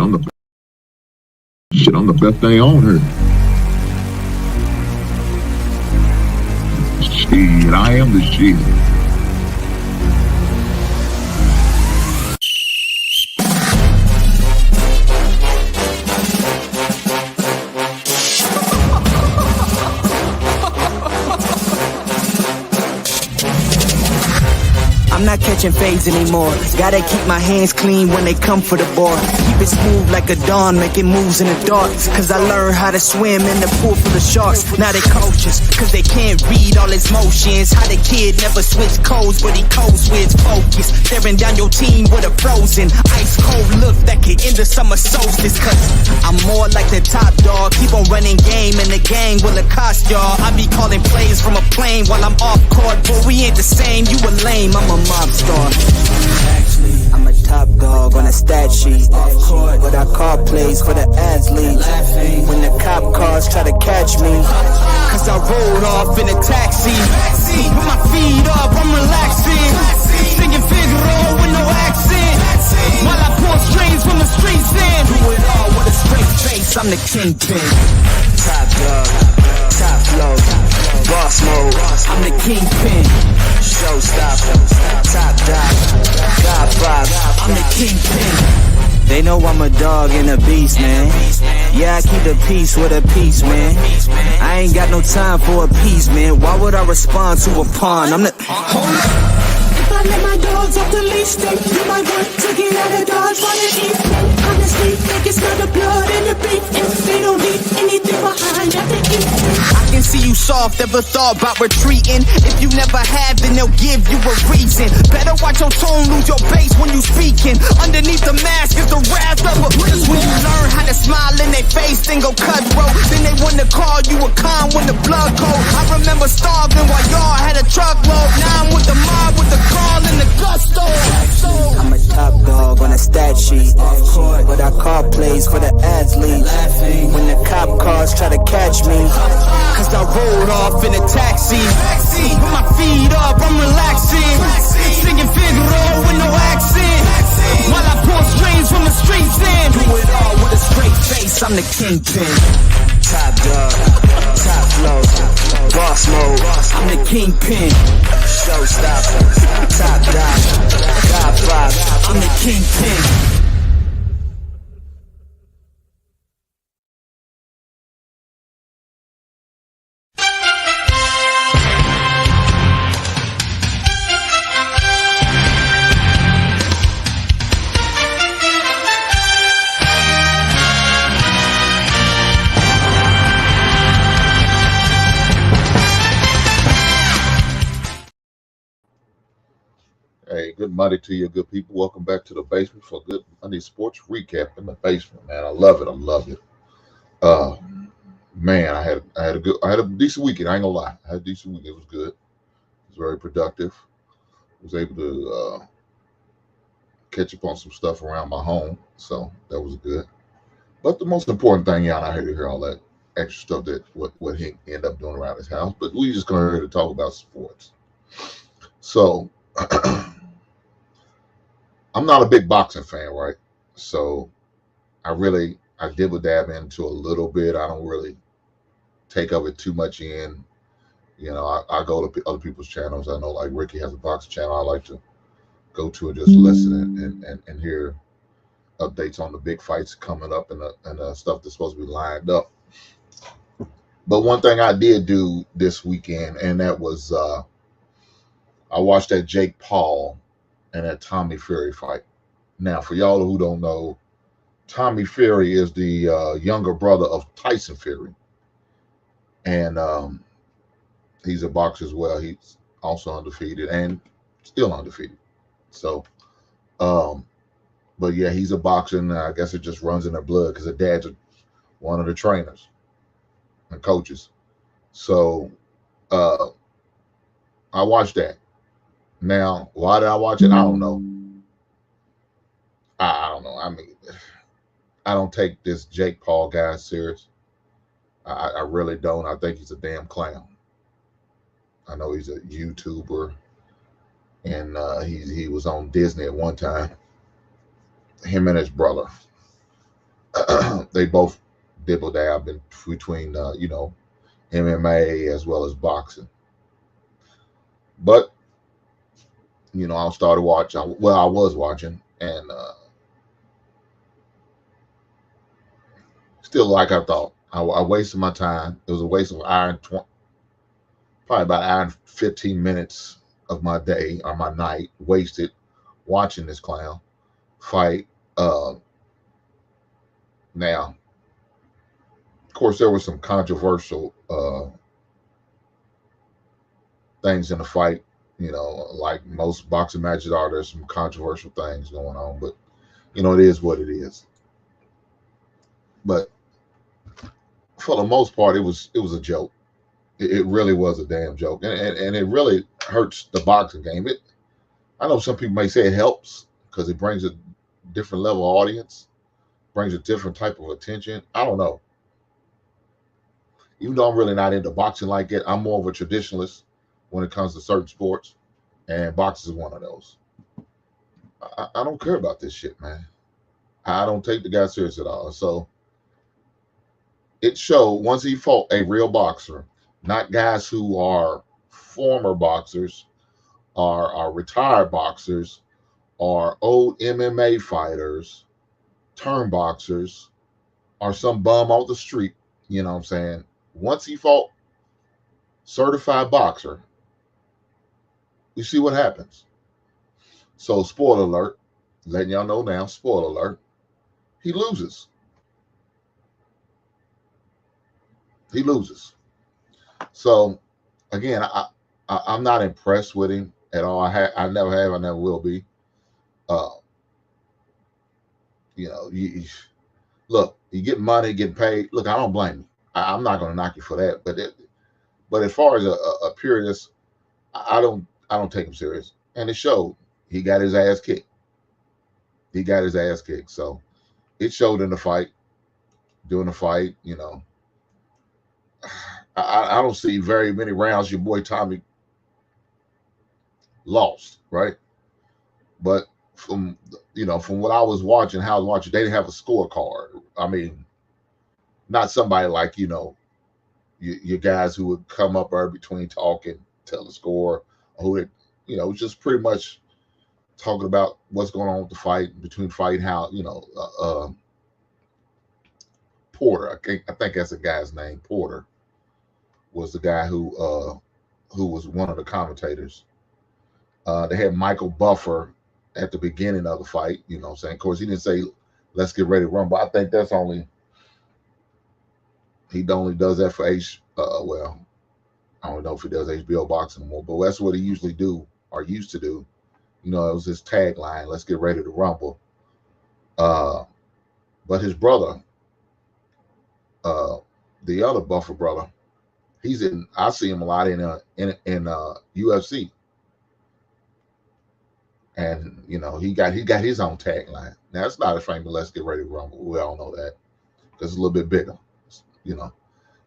I'm the best thing on here. Shit, I am the shit. I'm not catching fades anymore. Gotta keep my hands clean when they come for the ball. Keep it smooth like a dawn, making moves in the dark. Cause I learned how to swim in the pool full of sharks. Now they coaches, cause they can't read all his motions. How the kid never switch codes, but he codes with focus. Staring down your team with a frozen, ice cold look that could end the summer solstice. Cause I'm more like the top dog. Keep on running game and the gang will accost y'all. I be calling plays from a plane while I'm off court. But we ain't the same, you a lame, I'm a mob star. Actually, I'm a top dog on a stat sheet. Off court, but I call plays for the athletes. When the cop cars try to catch me, cause I rolled off in a taxi. With my feet up, I'm relaxing. Singing Figaro with no accent. While I pour strings from the streets in. Do it all with a straight face, I'm the kingpin. Top dog, top flow, boss mode, I'm the kingpin. Showstopper, top dog, God five, I'm the kingpin. They know I'm a dog and a beast, man. Yeah, I keep the peace with a peace, man. I ain't got no time for a peace, man. Why would I respond to a pawn? I'm the... Hold up. If I let my dogs off the leash, then you might want to get out of dodge while they eat. Honestly, they can smell the blood and the beef, and they don't leave anything behind that they eat. I can see you soft, ever thought about retreating. If you never have, then they'll give you a reason. Better watch your tone, lose your bass when you speaking. Underneath the mask is the wrath of a beast. When you learn how to smile in their face, then go cutthroat. Then they wanna call you a con when the blood cold. I remember starving while y'all had a truckload. Now I'm with the mob with the call and the gusto. I'm a top dog on a stat sheet. But I call plays for the athletes. When the cop cars try to catch me, cause I rolled off in a taxi. With my feet up, I'm relaxing. Singing Figaro with no accent. While I pour strings from the streets in. Do it all with a straight face, I'm the kingpin. Top dog, top flow, boss mode, I'm the kingpin. Showstopper, top dog, God five, I'm the kingpin. Hey, good Monday to you, good people. Welcome back to the basement for good Monday sports recap in the basement, man. I love it. I love it. Man, I had a decent weekend. I ain't gonna lie. I had a decent weekend. It was good. It was very productive. I was able to catch up on some stuff around my home, so that was good. But the most important thing, y'all, I had to hear all that extra stuff that what Hink ended up doing around his house. But we just gonna hear to talk about sports. So. I'm not a big boxing fan, right? So I dibble dab into a little bit. I don't really take of it too much in. You know, I go to other people's channels. I know like Ricky has a boxing channel. I like to go to and just listen and hear updates on the big fights coming up and the stuff that's supposed to be lined up. But one thing I did do this weekend, and that was I watched that Jake Paul and that Tommy Fury fight. Now, for y'all who don't know, Tommy Fury is the younger brother of Tyson Fury. And he's a boxer as well. He's also undefeated and still undefeated. So, but yeah, he's a boxer, and I guess it just runs in their blood because their dad's one of the trainers and coaches. So, I watched that. Now, why did I watch it? I don't know. I don't know. I mean, I don't take this Jake Paul guy serious. I really don't. I think he's a damn clown. I know he's a YouTuber, and he was on Disney at one time. Him and his brother. They both dibble dab in between, MMA as well as boxing. But I started watching. Well, I was watching, and still like I thought. I wasted my time. It was a waste of probably about an hour and 15 minutes of my day or my night wasted watching this clown fight. Now, of course, there were some controversial things in the fight. Like most boxing matches are, there's some controversial things going on, but it is what it is. But for the most part, it was a joke. It really was a damn joke, and it really hurts the boxing game. I know some people may say it helps because it brings a different level of audience, brings a different type of attention. I don't know. Even though I'm really not into boxing like it, I'm more of a traditionalist when it comes to certain sports, and boxing is one of those. I don't care about this shit, man. I don't take the guy serious at all. So it showed once he fought a real boxer, not guys who are former boxers, are retired boxers, or old MMA fighters, turn boxers, or some bum off the street. You know what I'm saying? Once he fought certified boxer, you see what happens. So, spoiler alert, letting y'all know now, spoiler alert, he loses. He loses. So, again, I'm not impressed with him at all. I never have. I never will be. Uh, look, you get money, getting paid. Look, I don't blame you. I'm not going to knock you for that. But as far as a purist, I don't take him serious. And it showed. He got his ass kicked. He got his ass kicked. So it showed in the fight. During the fight, I don't see very many rounds your boy Tommy lost, right? But from what I was watching, how I was watching, they didn't have a scorecard. I mean, not somebody like your guys who would come up there between talking, tell the score, who it, just pretty much talking about what's going on with the fight, between fight, how Porter, I think that's the guy's name. Porter was the guy who was one of the commentators. They had Michael Buffer at the beginning of the fight. You know what I'm saying? Of course, he didn't say, let's get ready to run. But I think he only does that for well, I don't know if he does HBO boxing anymore, but that's what he usually do or used to do. It was his tagline, let's get ready to rumble. But his brother, the other Buffer brother, I see him a lot in UFC. And he got his own tagline. Now it's not a frame, but let's get ready to rumble. We all know that because it's a little bit bigger,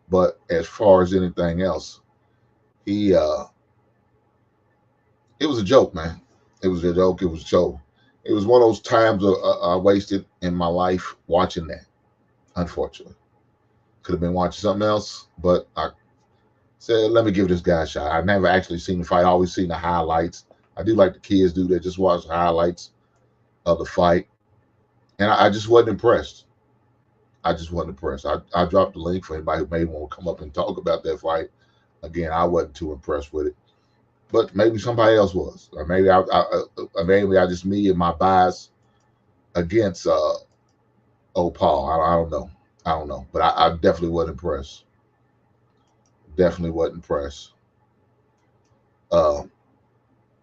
But as far as anything else, it was a joke, man. It was a joke. It was a joke. It was one of those times I wasted in my life watching that. Unfortunately, could have been watching something else, but I said, let me give this guy a shot. I've never actually seen the fight. I always seen the highlights. I do like the kids do that, just watch the highlights of the fight. And I just wasn't impressed. I dropped the link for anybody who may want to come up and talk about that fight. Again, I wasn't too impressed with it. But maybe somebody else was. Or maybe I just me and my bias against old Paul. I don't know. I don't know. But I definitely wasn't impressed. Definitely wasn't impressed.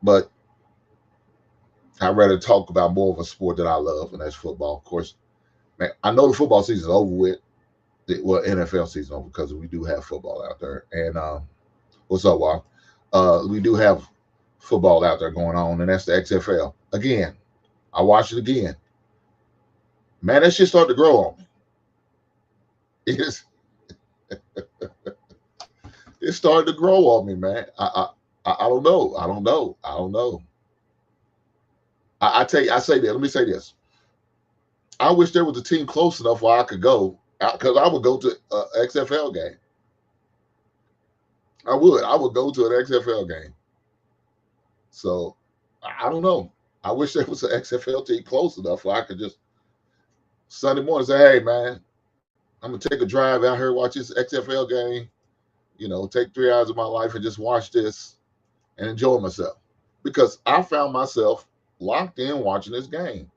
But I'd rather talk about more of a sport that I love, and that's football. Of course, man, I know the football season is over with. Well, NFL season over because we do have football out there. And what's up, Wal? We do have football out there going on, and that's the XFL. Again, I watched it again. Man, that shit started to grow on me. It started to grow on me, man. I don't know. I don't know. I tell you, I say this. Let me say this. I wish there was a team close enough where I could go, because I would go to an XFL game. I would. I would go to an XFL game. So I don't know. I wish there was an XFL team close enough where I could just Sunday morning say, "Hey, man, I'm gonna take a drive out here, watch this XFL game. Take 3 hours of my life and just watch this and enjoy myself." Because I found myself locked in watching this game.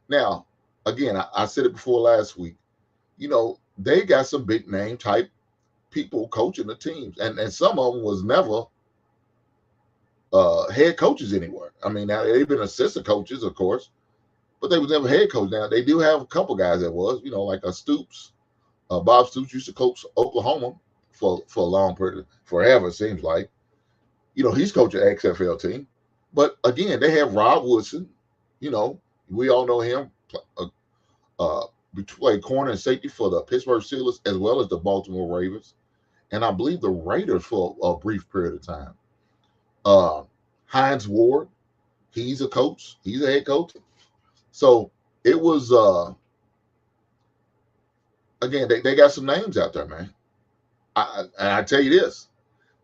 Now, again, I said it before last week. They got some big name type people coaching the teams, and some of them was never head coaches anywhere. I mean, now they've been assistant coaches, of course, but they was never head coach. Now they do have a couple guys that was, like a Stoops. Bob Stoops used to coach Oklahoma for a long period, forever it seems like. He's coaching an XFL team, but again, they have Rob Woodson. We all know him. Played corner and safety for the Pittsburgh Steelers as well as the Baltimore Ravens, and I believe the Raiders for a brief period of time. Hines Ward, he's a coach. He's a head coach. So it was, again, they got some names out there, man. And I tell you this,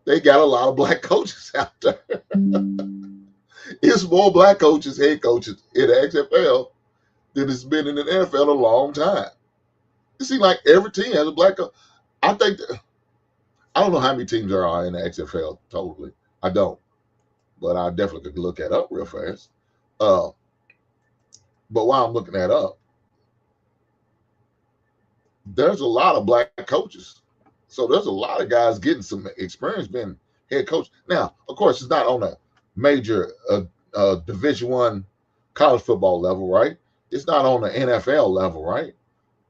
they got a lot of black coaches out there. It's more black coaches, head coaches in the XFL than it's been in the NFL a long time. It seems like every team has a black coach. I don't know how many teams there are in the XFL totally. I don't. But I definitely could look that up real fast. But while I'm looking that up, there's a lot of black coaches. So there's a lot of guys getting some experience being head coach. Now, of course, it's not on a major Division I college football level, right? It's not on the NFL level, right?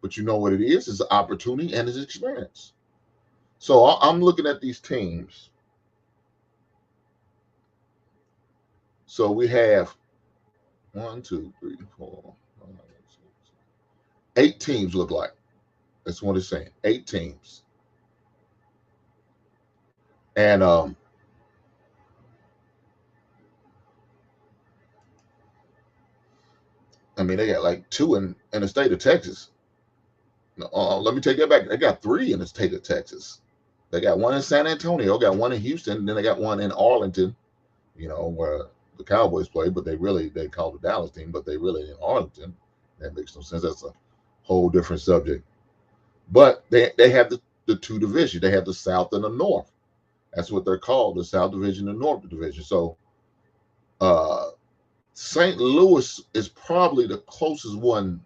But you know what it is? It's an opportunity and it's experience. So I'm looking at these teams. So we have 1, 2, 3, 4, 5, 6, 8 teams look like. That's what it's saying. 8 teams. And I mean, they got like 2 in the state of Texas. Let me take that back. They got 3 in the state of Texas. They got 1 in San Antonio, got 1 in Houston, and then they got 1 in Arlington, where the Cowboys play, but they call the Dallas team, but they really in Arlington. That makes no sense. That's a whole different subject. But they have the 2 divisions. They have the South and the North. That's what they're called, the South Division and North Division. So St. Louis is probably the closest one.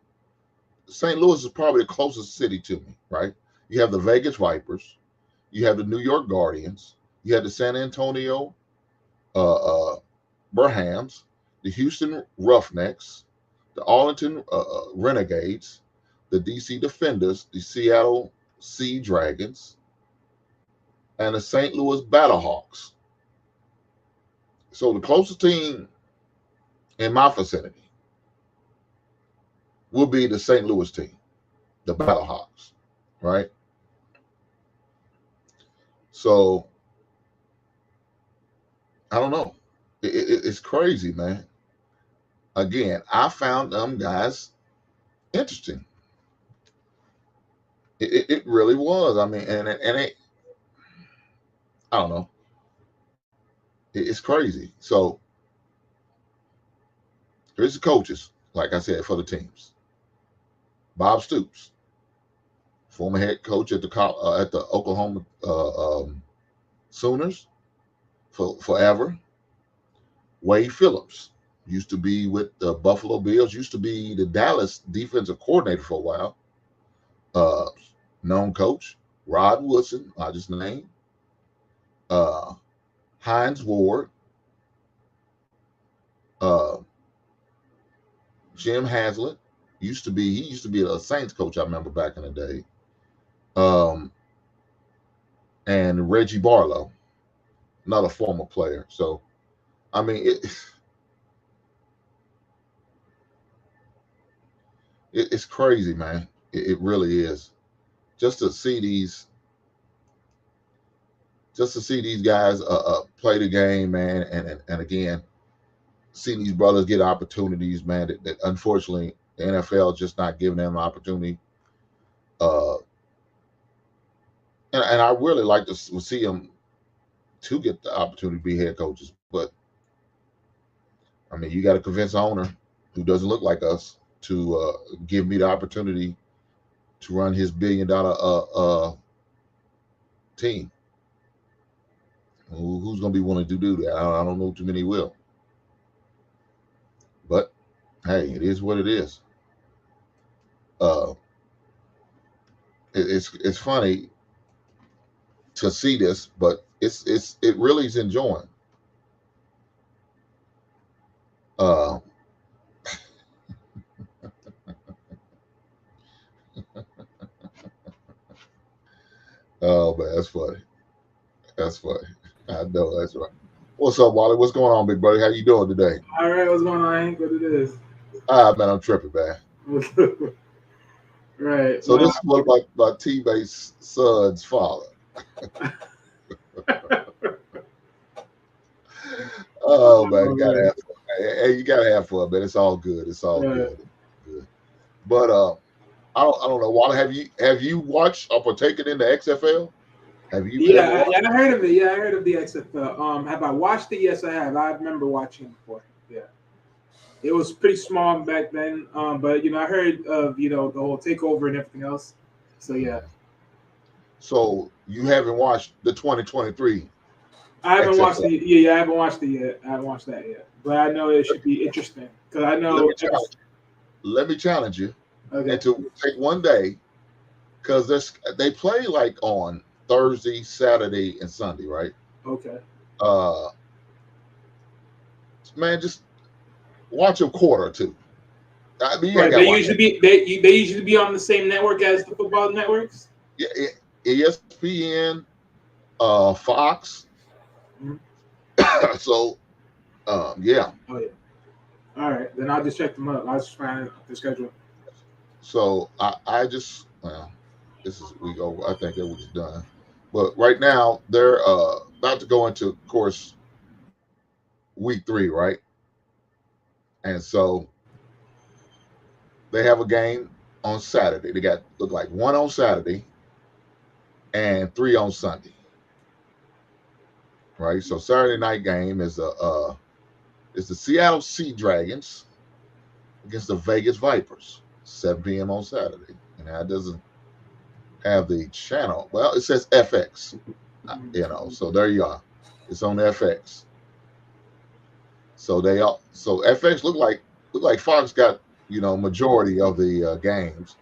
St. Louis is probably the closest city to me, right? You have the Vegas Vipers. You have the New York Guardians. You have the San Antonio Brahams, the Houston Roughnecks, the Arlington Renegades, the DC Defenders, the Seattle Sea Dragons, and the St. Louis Battlehawks. So the closest team in my vicinity will be the St. Louis team, the Battlehawks, right? So I don't know. It's crazy, man. Again, I found them guys interesting. It really was. I mean, and it, I don't know. It's crazy. So here's the coaches, like I said, for the teams. Bob Stoops, former head coach at the Oklahoma Sooners forever. Wade Phillips used to be with the Buffalo Bills, used to be the Dallas defensive coordinator for a while. Known coach. Rod Woodson, I just named. Hines Ward. Jim Haslett he used to be a Saints coach, I remember back in the day. And Reggie Barlow, not a former player. So, I mean, it's crazy, man. It really is. Just to see these guys play the game, man, and again, see these brothers get opportunities, man, that unfortunately The NFL just not giving them an opportunity. Uh, and I really like to see them to get the opportunity to be head coaches. But I mean, you got to convince the owner who doesn't look like us to give me the opportunity to run his $1 billion team. Who's going to be willing to do that? I don't know too many will. But hey, it is what it is. Uh, it's funny to see this, but it really is enjoying. Uh, oh man, that's funny. That's funny. I know that's right. What's up, Wally? What's going on, big buddy? How you doing today? All right, what's going on, Hink? What it is? Man, I'm tripping, man. Right. So this is what my teammate's son's father. Oh man, you gotta have fun. Hey, you gotta have fun, man. It's all good. It's all good. But I don't know. Wally, have you watched or partaken in the XFL? Have you ever watched? I heard of it. Yeah, I heard of the XFL. Have I watched it? Yes, I have. I remember watching it before. Yeah. It was pretty small back then, but I heard of the whole takeover and everything else. So yeah. So you haven't watched the 2023? I haven't XFL. watched it. Yeah, I haven't watched it yet. I haven't watched that yet, but I know it should be interesting because I know. Let me challenge you, okay. And to take one day, because they play like on Thursday, Saturday, and Sunday, right? Okay. Man, just watch a quarter or two. I mean, right. They usually be on the same network as the football networks. Yeah, ESPN, Fox. Mm-hmm. So, yeah. Oh yeah. All right, then I'll just check them out. I'll just find the schedule. So I just I think that was done. But right now they're about to go into, of course, week 3, right? And so they have a game on Saturday. They look like 1 on Saturday and 3 on Sunday. Right? So Saturday night game is the Seattle Sea Dragons against the Vegas Vipers, 7 p.m. on Saturday. And that doesn't have the channel. Well, it says FX. So there you are. It's on FX. So FX look like Fox got majority of the games,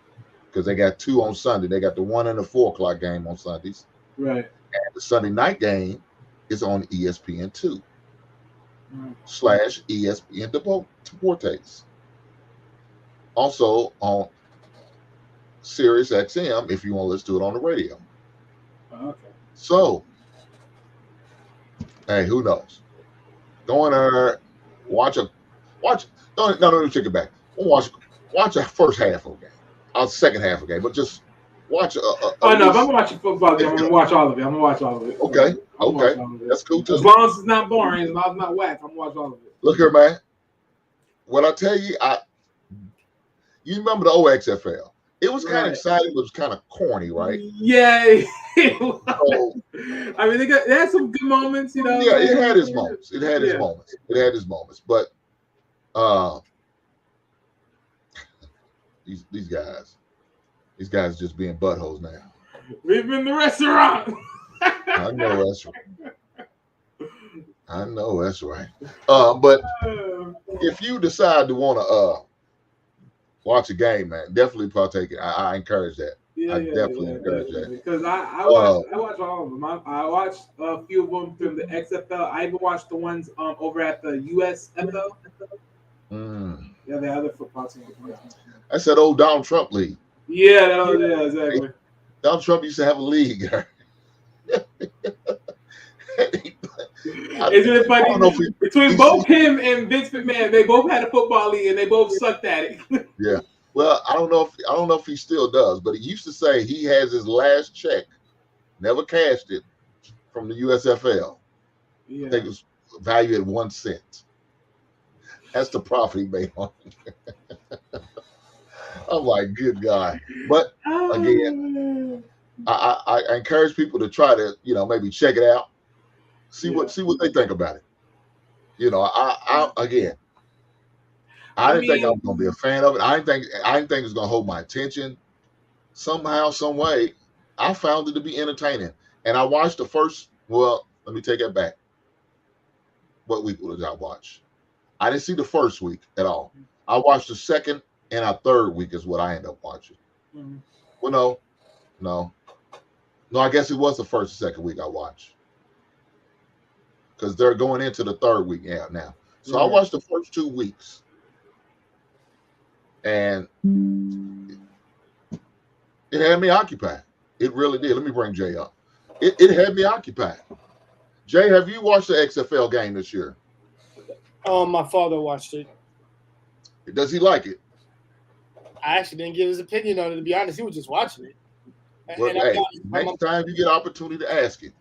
because they got 2 on Sunday. They got the 1 and the 4 o'clock game on Sundays. Right. And the Sunday night game is on ESPN2 / ESPN Deportes. Also on Sirius XM if you want to listen to it on the radio. Okay. So, hey, who knows? Go in there, watch. No, take it back. Watch the first half of the game, second half of the game, but just watch. If I'm watching football, I'm gonna watch all of it. Okay, that's cool too. As long as it's not boring, as long as it's not whack, I'm gonna watch all of it. Look here, man. What I tell you, you remember the old XFL? It was kind of exciting, but it was kind of corny, right? Yeah. I mean, they had some good moments, Yeah, it had its moments. It had its moments. But these guys just being buttholes now. We've been in the restaurant. I know that's right. But if you decide to want to watch a game, man, definitely partake it. I encourage that. I definitely encourage that. Because I watch all of them. I watched a few of them from the XFL. I even watched the ones over at the USFL. Yeah, the other football team. That's that old Donald Trump league. Yeah, exactly. Donald Trump used to have a league. Isn't it funny? Between both him and Vince McMahon, they both had a football league and they both sucked at it. Yeah. Well, I don't know if he still does, but he used to say he has his last check, never cashed it, from the USFL. Yeah. I think it was valued at 1 cent. That's the profit he made on it. I'm like, good God. But again, Oh, I encourage people to try to, maybe check it out, yeah. see what they think about it. Again, I I didn't think I mean, was gonna be a fan of it. I didn't think it was gonna hold my attention. Somehow, some way, I found it to be entertaining. And I watched the first. Well, let me take that back. What week did I watch? I didn't see the first week at all. I watched the second and a third week is what I ended up watching. mhm. Well, no. I guess it was the first and second week I watched because they're going into the third week now. So I Right. watched the first 2 weeks, and it had me occupied. It really did. Let me bring Jay up. It had me occupied. Jay, have you watched the XFL game this year? My father watched it. Does he like it? I actually didn't give his opinion on it. To be honest, he was just watching it. Well, And hey, next time you get an opportunity to ask him,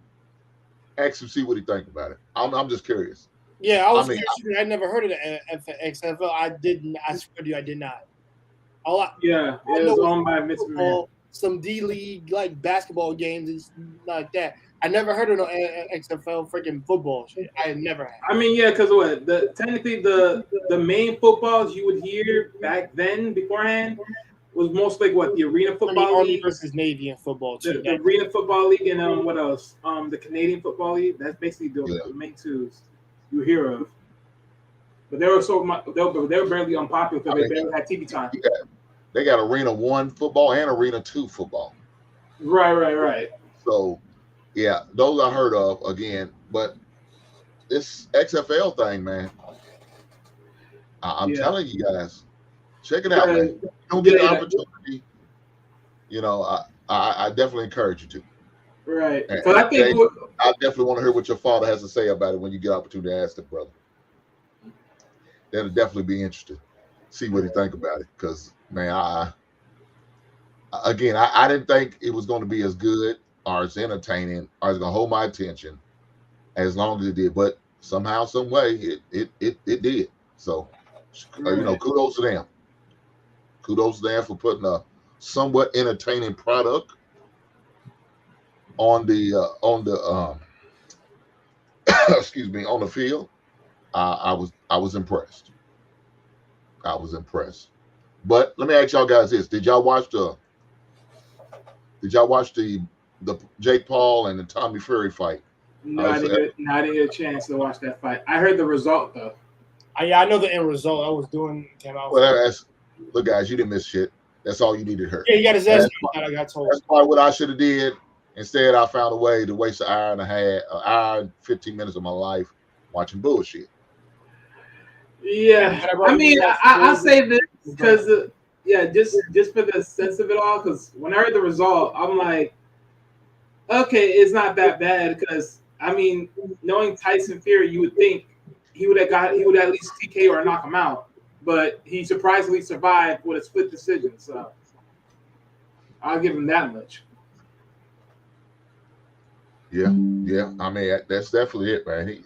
see what he think about it. I'm just curious. yeah, I was I mean, curious. I never heard of the XFL. I didn't. I swear to you, I did not. All Yeah, I it know was was owned by Vince McMahon. football, some D League like basketball games and stuff like that. I never heard of no XFL freaking football shit. I never had. I mean, yeah, because what technically the main footballs you would hear back then beforehand was most like what the Arena I mean, Football Army League, versus Navy in football too. the Arena Football League, and what else? The Canadian Football League. That's basically yeah. the main two you hear of. But they were so much, they were barely unpopular because they barely had TV time. They got Arena 1 football and Arena 2 football. Right. So, yeah, those I heard of again. But this XFL thing, man, I'm telling you guys, check it out, man. You don't get an opportunity. I definitely encourage you to. Right. And Because I think I definitely want to hear what your father has to say about it when you get an opportunity to ask the brother. That'll definitely be interesting. See what he think about it. Because, man, I didn't think it was going to be as good or as entertaining or as going to hold my attention as long as it did. But somehow, some way, it did. So, kudos to them. Kudos to them for putting a somewhat entertaining product on the excuse me, on the field. I was impressed. I was impressed. But let me ask y'all guys this: Did y'all watch the Jake Paul and the Tommy Fury fight? No, I didn't get a chance to watch that fight. I heard the result though. I know the end result. I was came out. Well, look, guys, you didn't miss shit. That's all you needed to hear. Yeah, you got his ass. I got told. That's probably what I should have did. Instead, I found a way to waste an hour and 15 minutes of my life watching bullshit. Yeah, I mean, I'll say this because just for the sense of it all. Because when I heard the result, I'm like, okay, it's not that bad. Because I mean, knowing Tyson Fury, you would think he would at least TK or knock him out, but he surprisingly survived with a split decision. So I'll give him that much. Yeah. I mean, that's definitely it, man. He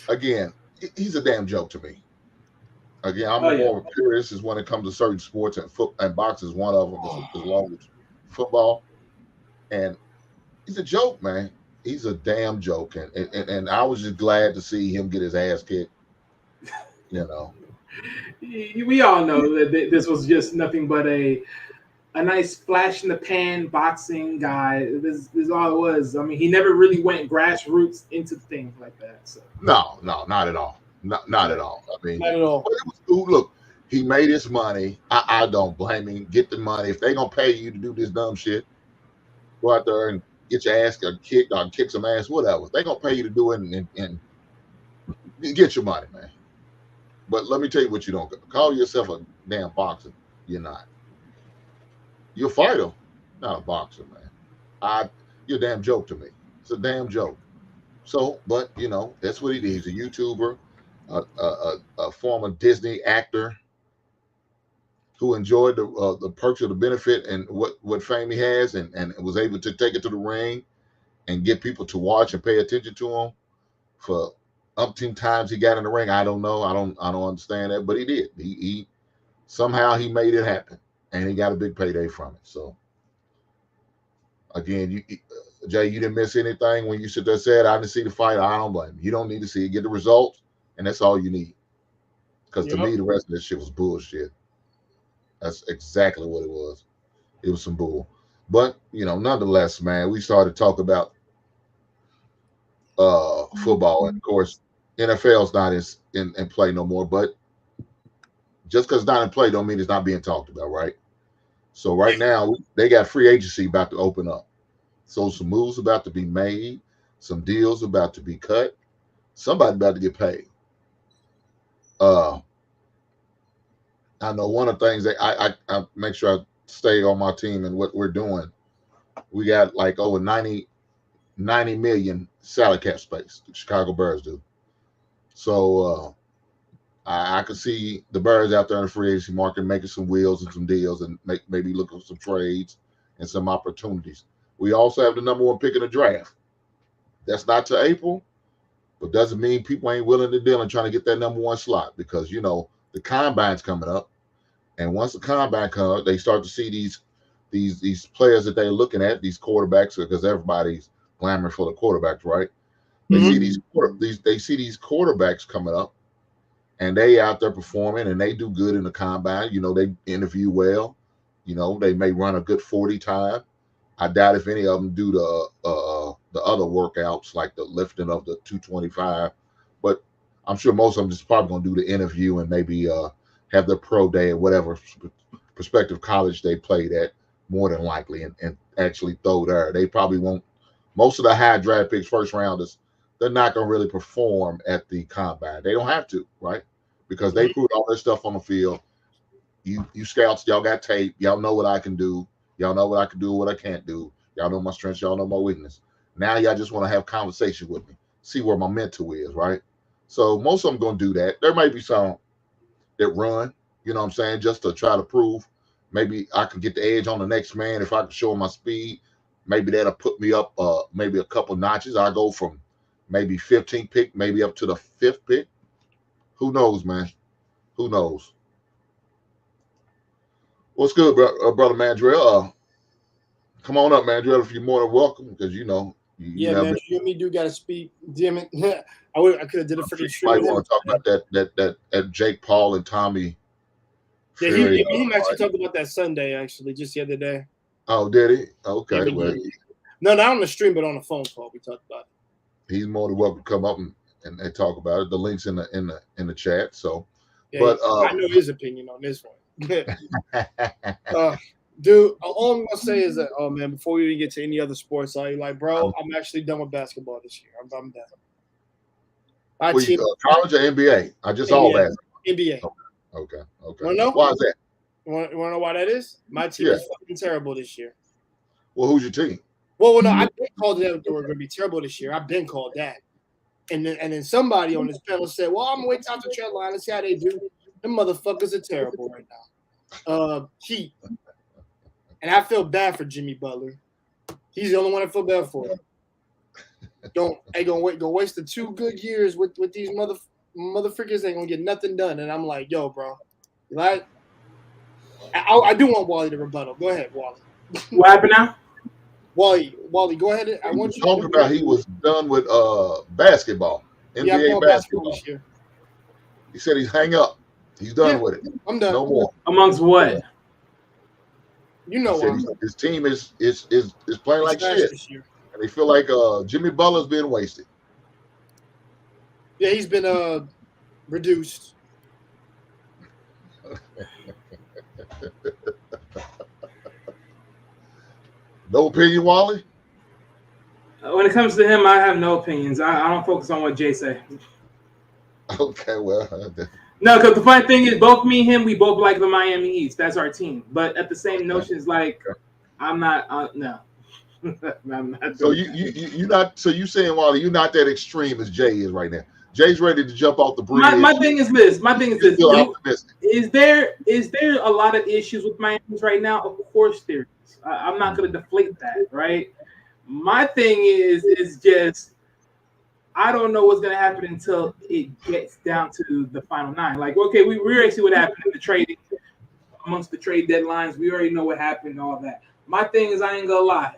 again, he's a damn joke to me. Again, I'm more curious is when it comes to certain sports, and boxing is one of them, as long as football. And he's a joke, man. He's a damn joke, and I was just glad to see him get his ass kicked. We all know that this was just nothing but a nice flash in the pan boxing guy. This is all it was. I mean, he never really went grassroots into things like that. So no, not at all. Not at all. I mean, not at all. But it was cool. Look, he made his money. I don't blame him. Get the money. If they're gonna pay you to do this dumb shit, go out there and get your ass kicked or kick some ass, whatever. They're gonna pay you to do it and get your money, man. But let me tell you what you don't call yourself a damn boxer. You're not. You're a fighter, not a boxer, man. You're a damn joke to me. It's a damn joke. So, but that's what he did. He's a YouTuber, a former Disney actor who enjoyed the perks of the benefit and what fame he has, and was able to take it to the ring and get people to watch and pay attention to him for umpteen times he got in the ring. I don't know. I don't understand that, but he did. He somehow he made it happen, and he got a big payday from it. So again, Jay, you didn't miss anything when you sit there said, I didn't see the fight. I don't blame you. You don't need to see it. Get the results, and that's all you need. Because to me, the rest of this shit was bullshit. That's exactly what it was. It was some bull. But, nonetheless, man, we started to talk about football. And, of course, NFL's not in play no more. But just because it's not in play don't mean it's not being talked about, right? So right now, they got free agency about to open up. So some moves about to be made, some deals about to be cut, somebody about to get paid. I know one of the things that I make sure I stay on my team and what we're doing. We got like over 90 million salary cap space. The Chicago Bears do. So I could see the Bears out there in the free agency market making some wheels and some deals and maybe look at some trades and some opportunities. We also have the number 1 pick in the draft. That's not till April, but doesn't mean people ain't willing to deal and trying to get that number 1 slot because, the combine's coming up. And once the combine comes, they start to see these players that they're looking at, these quarterbacks, because everybody's clamoring for the quarterbacks, right? They see these quarterbacks coming up, and they out there performing, and they do good in the combine. They interview well. They may run a good 40 time. I doubt if any of them do the other workouts like the lifting of the 225, but I'm sure most of them just probably gonna do the interview and maybe have their pro day or whatever prospective college they played at, more than likely, and actually throw there. They probably won't. Most of the high draft picks, first rounders, they're not gonna really perform at the combine. They don't have to, right? Because they put all their stuff on the field. You scouts, y'all got tape. Y'all know what I can do. Y'all know what I can do, what I can't do. Y'all know my strengths. Y'all know my weakness. Now y'all just want to have conversation with me, see where my mental is, right? So most of them going to do that. There may be some that run, you know what I'm saying, just to try to prove maybe I can get the edge on the next man if I can show my speed. Maybe that'll put me up maybe a couple notches. I go from maybe 15th pick, maybe up to the 5th pick. Who knows, man? Who knows? What's good, brother Mandrell? Come on up, Mandrell, if you're more than welcome, because yeah, man, you and me do gotta speak. Damn it, I could have did a freaking stream. I want to talk about that Jake Paul and Tommy. Yeah, he actually talked about that Sunday, actually, just the other day. Oh, did he? Okay, yeah, well, no, not on the stream, but on the phone call. We talked about it. He's more than welcome to come up and talk about it. The link's in the chat. So, yeah, but I know his opinion on this one. Dude, all I'm gonna say is that, oh man, before we even get to any other sports, bro, I'm actually done with basketball this year. I'm done. College or NBA? I just all basketball. NBA. Okay. Wanna know? Why is that? You wanna know why that is? My team is fucking terrible this year. Well, who's your team? Well, no, I've been called that they were going to be terrible this year. I've been called that. And then somebody on this panel said, well, I'm going to wait till the trade line and see how they do. Them motherfuckers are terrible right now. Heat. And I feel bad for Jimmy Butler. He's the only one I feel bad for. Go waste the 2 good years with these motherfuckers. Ain't gonna get nothing done. And I'm like, yo, bro, I do want Wally to rebuttal. Go ahead, Wally. What happened now? Wally, go ahead. I want you to talk about he was done with basketball. NBA basketball this year. He said he's hang up. He's done with it. I'm done. No more. Amongst what? You know what? His team is playing like shit. And they feel like Jimmy Butler's been wasted. Yeah, he's been reduced. No opinion, Wally? When it comes to him, I have no opinions. I don't focus on what Jay say. Okay, well. No, because the funny thing is, both me and him, we both like the Miami Heat. That's our team. But at the same notion, it's like, I'm not. No. I'm not. So you're not. So you saying, Wally, you're not that extreme as Jay is right now. Jay's ready to jump off the bridge. My thing is this. Is there a lot of issues with Miami right now? Of course there is. I'm not going to deflate that, right? My thing is just I don't know what's going to happen until it gets down to the final 9. Like, okay, we're going to see what happened in the trading. amongst the trade deadlines. We already know what happened, all that. My thing is, I ain't gonna lie.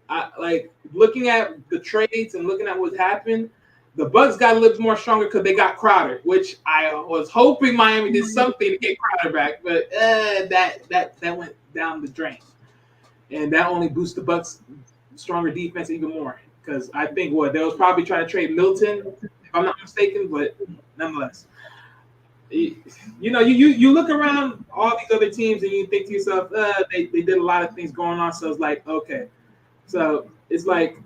I like looking at the trades and looking at what happened. The Bucks got a little more stronger because they got Crowder, which I was hoping Miami did something to get Crowder back, but that went down the drain, and that only boosts the Bucks' stronger defense even more. Because I think they was probably trying to trade Milton, if I'm not mistaken, but nonetheless, you look around all these other teams and you think to yourself, they did a lot of things going on. So it's like, okay, so it's like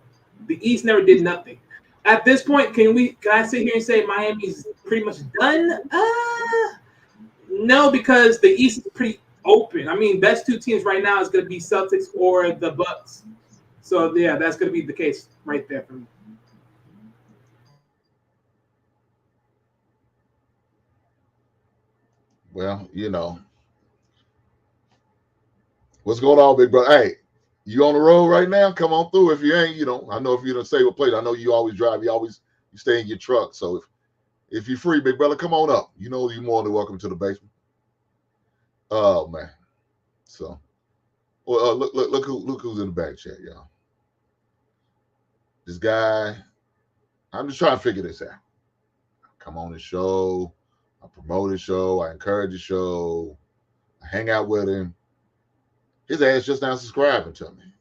the East never did nothing. At this point, can I sit here and say Miami's pretty much done? No, because the East is pretty open. I mean, best two teams right now is going to be Celtics or the Bucks. So yeah, that's going to be the case right there for me. Well, what's going on, big brother? Hey, you on the road right now? Come on through. If you ain't, I know if you don't stay with plate, I know you always drive. You stay in your truck. So if you're free, big brother, come on up. You're more than welcome to the basement. Oh man. So, well, look who's in the back chat, y'all. This guy, I'm just trying to figure this out. I come on the show, I promote the show, I encourage the show, I hang out with him. His ass just now subscribing to me.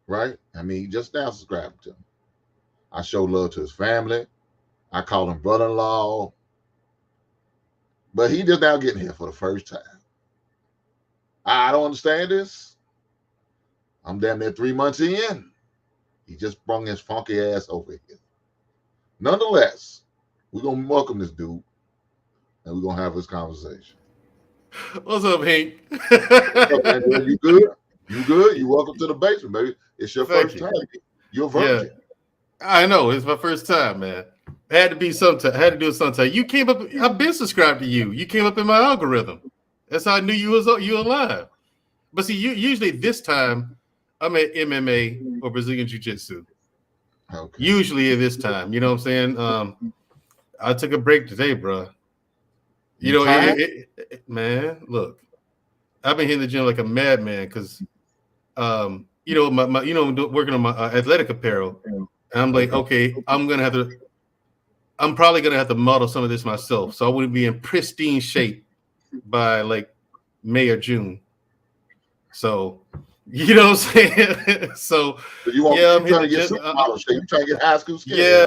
Right? I mean, he just now subscribing to me. I show love to his family. I call him brother-in-law. But he just now getting here for the first time. I don't understand this. I'm damn near 3 months in. He just brung his funky ass over here. Nonetheless, we're going to welcome this dude, and we're going to have this conversation. What's up, Hink? What's up, man? You good? You good? You welcome to the basement, baby. It's your first time. You're a virgin. Yeah, I know. It's my first time, man. Had to be sometime. Had to do it sometime. You came up. I've been subscribed to you. You came up in my algorithm. That's how I knew you were alive. But see, usually this time I'm at MMA or Brazilian Jiu-Jitsu. Okay. Usually at this time, you know what I'm saying? I took a break today, bro. Man, look, I've been hitting the gym like a madman because, my working on my athletic apparel, and I'm like, okay, I'm probably gonna have to model some of this myself, so I wouldn't be in pristine shape by like May or June. So, you know what I'm saying? So I'm trying to get supermodel shape. You trying to get high school skin? Yeah.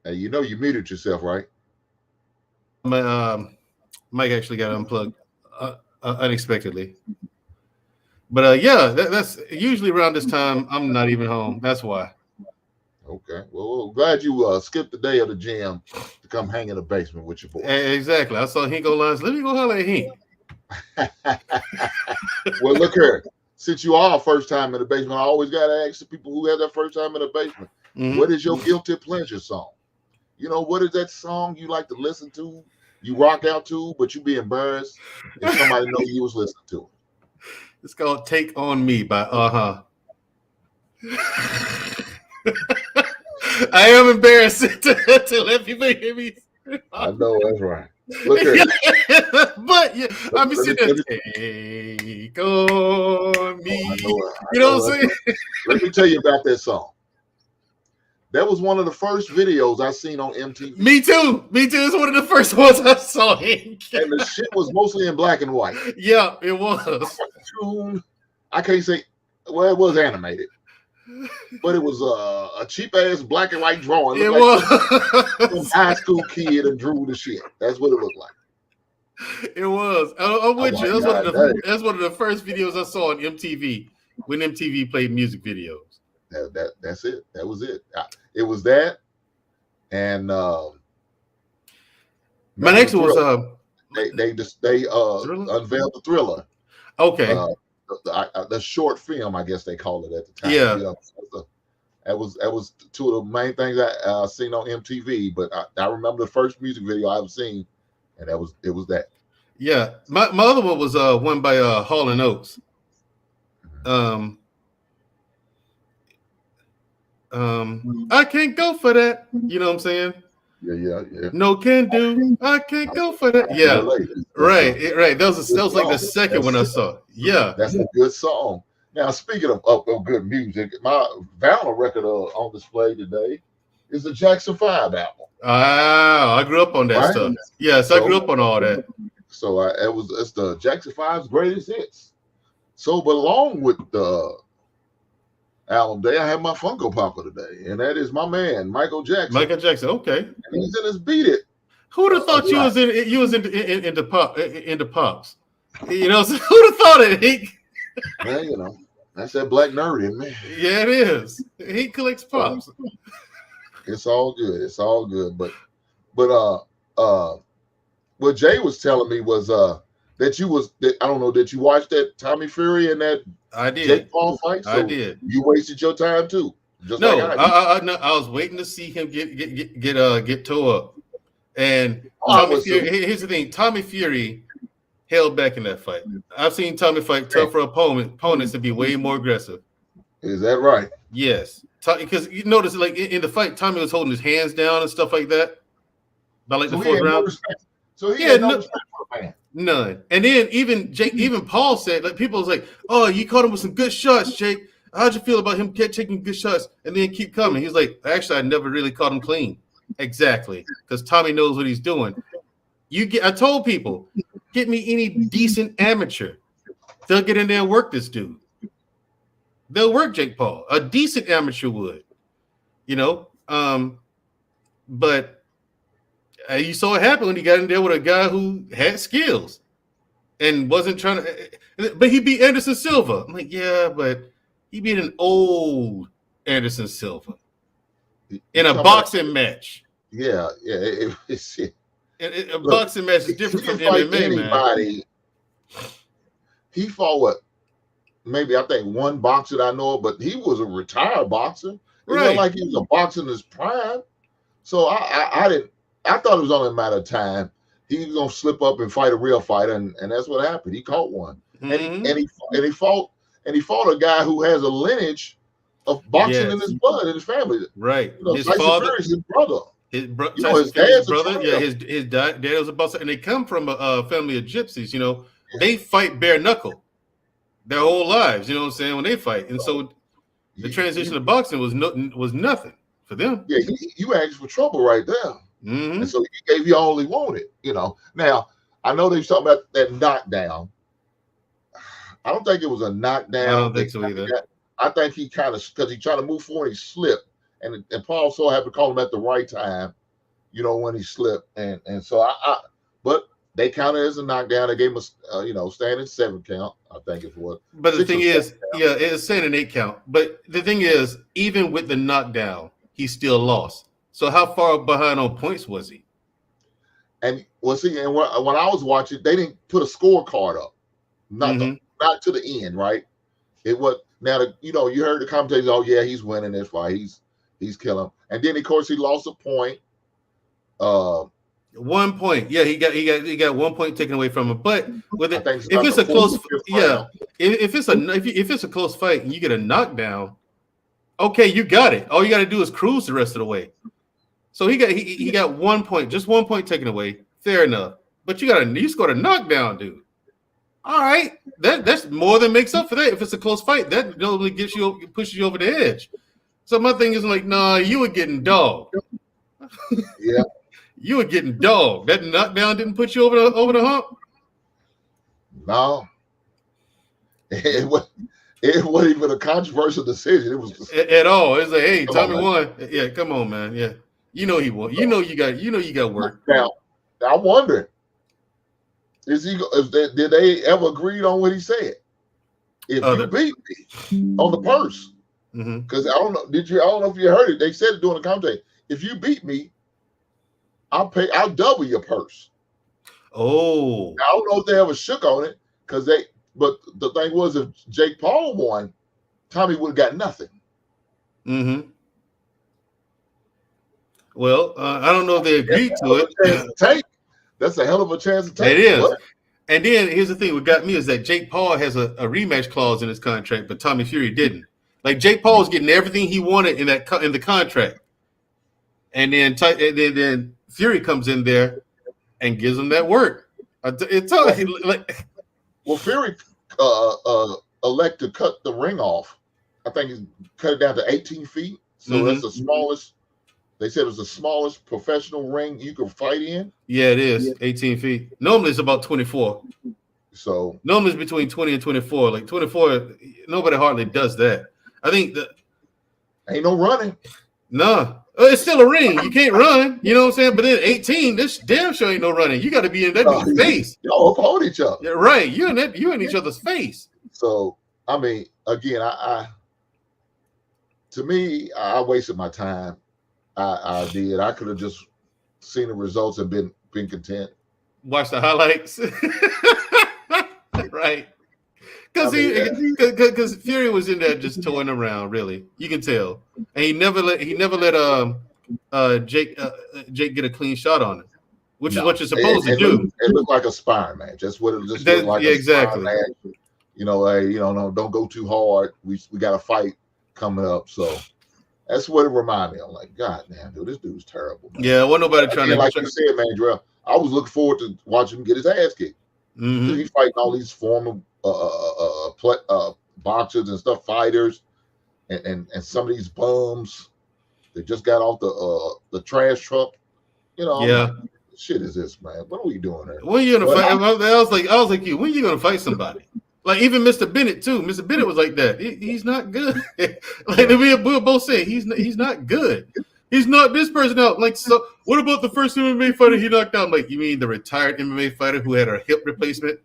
Hey, you muted yourself, right? My mic actually got unplugged unexpectedly. But that's usually around this time. I'm not even home. That's why. Okay. Well, glad you skipped the day of the gym to come hang in the basement with your boy. Exactly. I saw Hink online. Let me go holler at Hink. Well, look here. Since you are first time in the basement, I always got to ask the people who had their first time in the basement, What is your guilty pleasure song? What is that song you like to listen to? You rock out to, but you be embarrassed if somebody know you was listening to it. It's called "Take on Me" by I am embarrassed to let people hear me. I know that's right. Look here. But I'm sitting there. Take on me. You know what I'm saying? Let me tell you about that song. That was one of the first videos I seen on MTV. Me too. It's one of the first ones I saw. And the shit was mostly in black and white. Yeah, it was. I can't say, well, it was animated, but it was a cheap ass black and white drawing. It was. Some high school kid and drew the shit. That's what it looked like. It was. I'm with you. That's one of the first videos I saw on MTV when MTV played music videos. That's it. That was it. It was that, and my next one was they unveiled the Thriller. Okay. The short film, I guess they called it at the time. Yeah. That was two of the main things I seen on MTV. But I remember the first music video I ever seen, and it was that. Yeah. My other one was one by Hall and Oates. I can't go for that. You know what I'm saying? Yeah. No can do. I can't go for that. I can Yeah, relate. right. That was like the song. second one I saw. Yeah. That's a good song. Now, speaking of good music, my vinyl record on display today is the Jackson 5 album, Ah, I grew up on that right? stuff. Yes, I grew up on all that. So it's the Jackson 5's greatest hits. So, but along with the album day, I have my Funko Popper today, and that is my man Michael Jackson. Michael Jackson. Okay. And he's in his Beat It. Who'd have thought you was into pops? You know, so who'd have thought it? Well, that's that black nerd in me. Yeah, it is. He collects pops. It's all good. It's all good. But what Jay was telling me was that I don't know, that you watched that Tommy Fury and that I did. Jake Paul fight? So I did. You wasted your time too. Just no, like I did. I was waiting to see him get tore up. And Tommy Fury, here's the thing: Tommy Fury held back in that fight. I've seen Tommy fight tougher opponents and be way more aggressive. Is that right? Yes, because you notice, like in the fight, Tommy was holding his hands down and stuff like that. By like the fourth round. So he had no respect for the man. None. And then even Paul said, like, people was like, "Oh, you caught him with some good shots, Jake. How'd you feel about him taking good shots and then keep coming?" He's like, "Actually, I never really caught him clean." Exactly, because Tommy knows what he's doing. I told people, get me any decent amateur. They'll get in there and work this dude. They'll work Jake Paul. A decent amateur would, But you saw it happen when he got in there with a guy who had skills and wasn't trying to. But he beat Anderson Silva. I'm like, yeah, but he beat an old Anderson Silva in a boxing match. Yeah. It's a boxing match is different from MMA, man. He fought what? Maybe I think one boxer that I know of, but he was a retired boxer. It wasn't like he was a boxer in his prime. So I thought it was only a matter of time. He was gonna slip up and fight a real fighter, and that's what happened. He caught one, and he fought a guy who has a lineage of boxing in his blood, in his family. Right. His father, his brother. His dad's brother. Yeah, his dad was a boxer, and they come from a family of gypsies. They fight bare knuckle their whole lives. You know what I'm saying? When they fight, and so the transition to boxing was nothing for them. Yeah, you asked for trouble right there. Mm-hmm. And so he gave you all he wanted, Now, I know they was talking about that knockdown. I don't think it was a knockdown. I don't think so either. I think he kind of, because he tried to move forward, he slipped. And Paul so happened to call him at the right time, when he slipped. And so but they counted as a knockdown. They gave him a standing 7 count, I think it was. But the thing is, it's saying an 8 count. But the thing is, even with the knockdown, he still lost. So how far behind on points was he? And when I was watching, they didn't put a scorecard up, not to the end, right? It was now you heard the commentators. Oh yeah, he's winning this fight. He's killing him. And then of course he lost a point. 1 point. Yeah, he got 1 point taken away from him. But with it, if it's a close, if it's a close fight and you get a knockdown, okay, you got it. All you got to do is cruise the rest of the way. So he got 1 point, just 1 point taken away. Fair enough. But you scored a knockdown, dude. All right, that's more than makes up for that. If it's a close fight, that normally pushes you over the edge. So my thing is like, nah, you were getting dogged. Yeah, you were getting dogged. That knockdown didn't put you over the hump. No, it wasn't even a controversial decision. It was at all. It's like, hey, Tommy won. Yeah, come on, man. Yeah, he won. You got work. Now, I wonder, did they ever agree on what he said? If you beat me on the purse, because I don't know if you heard it. They said it during the commentary. If you beat me, I'll double your purse. Oh, I don't know if they ever shook on it but the thing was, if Jake Paul won, Tommy would have got nothing. Mm-hmm. Well, I don't know if they agreed to it. That's a hell of a chance to take. It is. What? And then here's the thing: what got me is that Jake Paul has a rematch clause in his contract, but Tommy Fury didn't. Like Jake Paul was getting everything he wanted in the contract, and then Fury comes in there and gives him that work. Well, Fury elect to cut the ring off. I think he cut it down to 18 feet. So that's the smallest. They said it was the smallest professional ring you could fight in. Yeah, it is 18 feet. Normally it's about 24. So normally it's between 20 and 24. Like 24, nobody hardly does that. I think that ain't no running. No, it's still a ring. You can't run. You know what I'm saying? But then 18, this damn sure ain't no running. You got to be in that dude's face. Y'all uphold each other. Yeah, right. You in each other's face. So I mean, again, to me, I wasted my time. I did. I could have just seen the results and been content. Watch the highlights. Right. Because Fury was in there just toying around, really. You can tell. And he never let Jake get a clean shot on him, which is what you're supposed to do. It looked like a sparring match. That's what it just looked like. Exactly. Match. You know, hey, no, don't go too hard. We got a fight coming up. So that's what it reminded me. I'm like, God damn, dude, this dude's terrible. Man. Yeah, wasn't nobody trying to. Like you said, man, Drell, I was looking forward to watching him get his ass kicked. Mm-hmm. He's fighting all these former boxers and stuff, fighters, and some of these bums that just got off the trash truck. You know, yeah. Like, shit is this, man? What are we doing here? When are you gonna fight? I was like you. When are you gonna fight somebody? Like even Mr. Bennett too. Mr. Bennett was like that. He's not good. Like we were both saying, he's not good. He's not this person out. Like, so what about the first MMA fighter he knocked out? Like, you mean the retired MMA fighter who had a hip replacement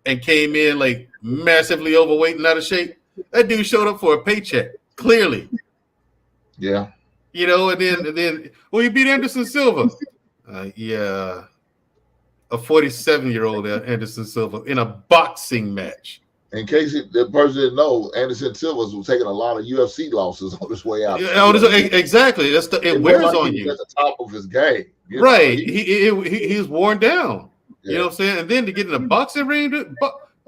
and came in like massively overweight and out of shape? That dude showed up for a paycheck, clearly. Yeah. You know, and then well, he beat Anderson Silva. Yeah. A 47-year-old Anderson Silva in a boxing match. In case the person didn't know, Anderson Silva was taking a lot of UFC losses on his way out. Yeah, exactly. It wears on you. At the top of his game, right? He's worn down. Yeah. You know what I'm saying? And then to get in a boxing ring,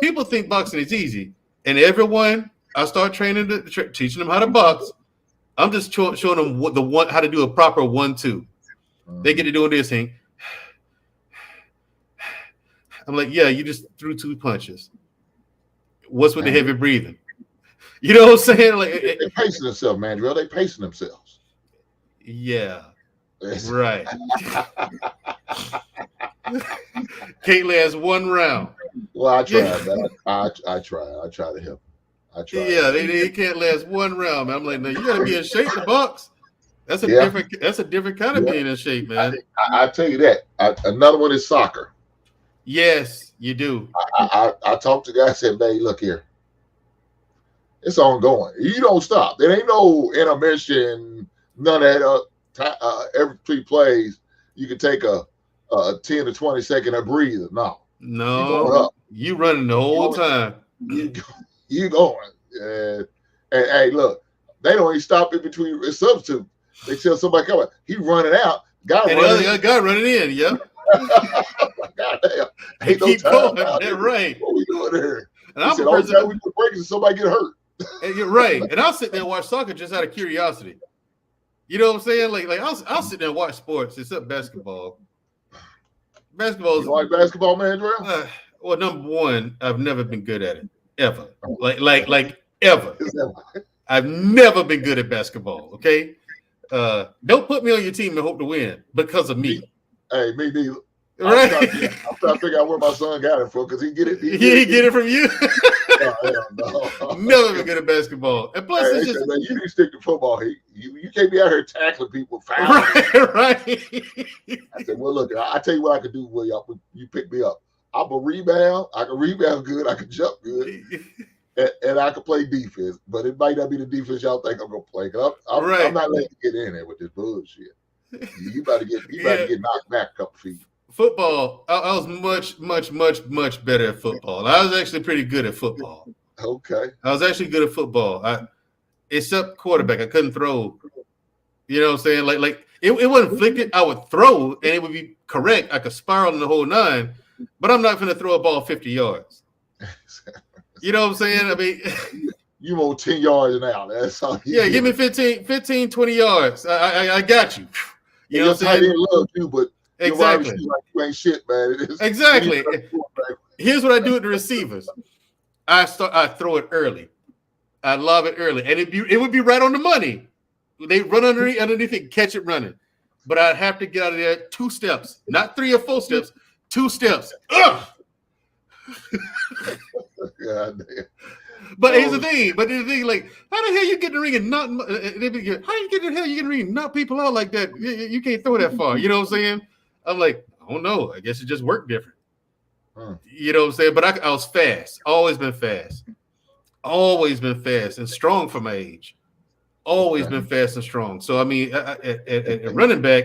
people think boxing is easy. And everyone, I start training, teaching them how to box. I'm just showing them how to do a proper 1-2. They get to doing this thing. I'm like, yeah, you just threw 2 punches. What's with the heavy breathing? You know what I'm saying? Like they're pacing themselves, man. They pacing themselves. Yeah. Right. Can't last 1 round. Well, I tried. I tried to help. I tried. Yeah, they can't last 1 round, man. I'm like, no, you gotta be in shape to box. That's a different kind of being in shape, man. I tell you that. Another one is soccer. Yes, you do. I talked to guys and said, "Hey, look here. It's ongoing. You don't stop. There ain't no intermission. None of that. Every 3 plays, you can take a 10 to 20 second of breather. No, you running the whole time. You going. And hey, look, they don't even stop in between substitute. They tell somebody coming. He running out. Guy running in. Yep. Goddamn. Ain't no keep going. That's right. What we doing here? And I'm all the time we put breaks and somebody get hurt. And you're right. And I'll sit there and watch soccer just out of curiosity. You know what I'm saying? Like I'll sit there and watch sports except basketball. Basketball is you like basketball, man, Drew? Well, number one, I've never been good at it. Ever. Like ever. I've never been good at basketball. Okay. Don't put me on your team and hope to win because of me. Hey, me neither. Right. I'm trying to figure out where my son got it from because he get it. He get it from you. No. Never been good at basketball. And plus, it's just man, you need to stick to football. You can't be out here tackling people. Right. I said, well, look, I tell you what I could do. You pick me up. I'm a rebound. I can rebound good. I can jump good. And I can play defense, but it might not be the defense y'all think I'm gonna play. I'm not letting you get in there with this bullshit. You about to get knocked back a couple feet. Football, I was much better at football. I was actually pretty good at football. Okay. I was actually good at football. Except quarterback, I couldn't throw. You know what I'm saying? Like it wasn't flicked. I would throw and it would be correct. I could spiral in the whole 9, but I'm not gonna throw a ball 50 yards. You know what I'm saying? I mean, you want 10 yards an hour. That's all. Yeah, give me 15, 20 yards. I got you. You know what I'm saying? Tight end loves you, but exactly. Like you ain't shit, man. Exactly. Here's what I do with the receivers. I throw it early. I lob it early, and it would be right on the money. They run underneath it, catch it running. But I'd have to get out of there 2 steps, not 3 or 4 steps, 2 steps. Ugh! God damn. But here's the thing. Like, how the hell you get in the ring and not? How you get in the hell you get in the ring and knock people out like that? You can't throw that far. You know what I'm saying? I'm like, I don't know. I guess it just worked different. You know what I'm saying? But I was fast. Always been fast and strong for my age. Always been fast and strong. So I mean, at running back,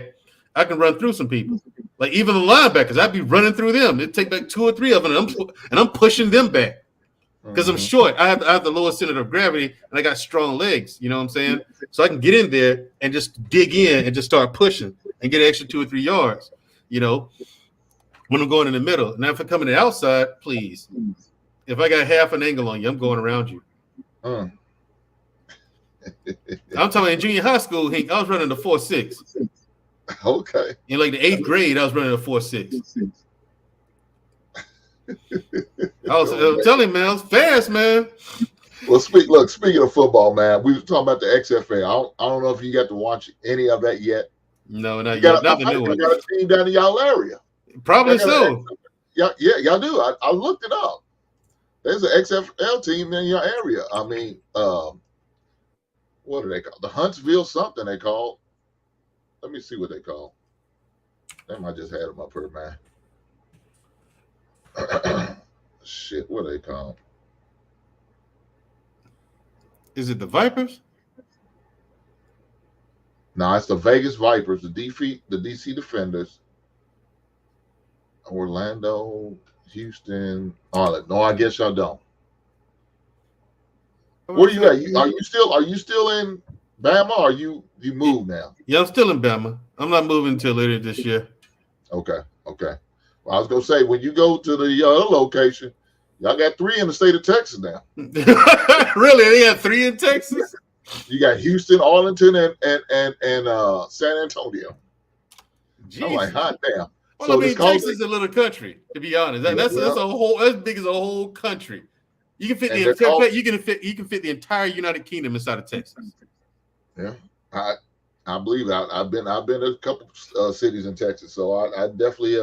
I can run through some people. Like even the linebackers, I'd be running through them. It'd take back 2 or 3 of them, and I'm pushing them back because I'm short. I have the lowest center of gravity, and I got strong legs. You know what I'm saying? So I can get in there and just dig in and just start pushing and get an extra 2 or 3 yards. You know, when I'm going in the middle. Now if I come in the outside, please. If I got half an angle on you, I'm going around you. I'm talking in junior high school, Hink, I was running the 4.6. Okay. In like the 8th grade, I was running a 4.6. I'm telling you, man, I was fast, man. Well, speaking of football, man, we were talking about the XFL. I don't know if you got to watch any of that yet. No, not yet. Not the new one. You got a team down in y'all area. Probably so. Yeah, y'all do. I looked it up. There's an XFL team in your area. I mean, what are they called? The Huntsville something they call. Let me see what they call. Damn, I just had them up here, man. Shit, what are they called? Is it the Vipers? No, it's the Vegas Vipers, the DC Defenders, Orlando, Houston. Oh, no, I guess y'all don't. Where you at? Are you still in Bama, or you moved now? Yeah, I'm still in Bama. I'm not moving until later this year. Okay. Well, I was gonna say when you go to the other location, y'all got 3 in the state of Texas now. Really? They got 3 in Texas? You got Houston, Arlington, and San Antonio. Jesus. I'm like, hot damn. Well, so I mean, Texas is a little country, to be honest. That's as big as a whole country. You can fit you can fit the entire United Kingdom inside of Texas. Yeah, I believe that. I've been to a couple cities in Texas, so I definitely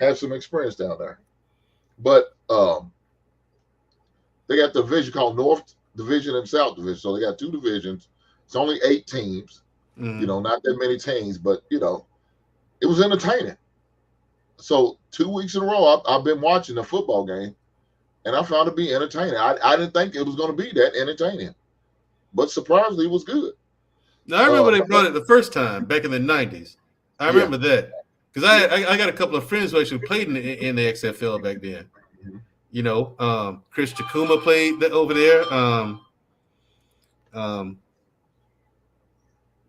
have some experience down there. But they got the division called North Division and South Division, so they got 2 divisions. It's only 8 teams. You know, not that many teams, but you know, it was entertaining. So 2 weeks in a row, I've been watching the football game, and I found it to be entertaining. I didn't think it was going to be that entertaining, but surprisingly, it was good. Now, I remember they brought it the first time back in the 90s. I remember that because I got a couple of friends who actually played in the XFL back then. You know, Chris Chakuma played over there. I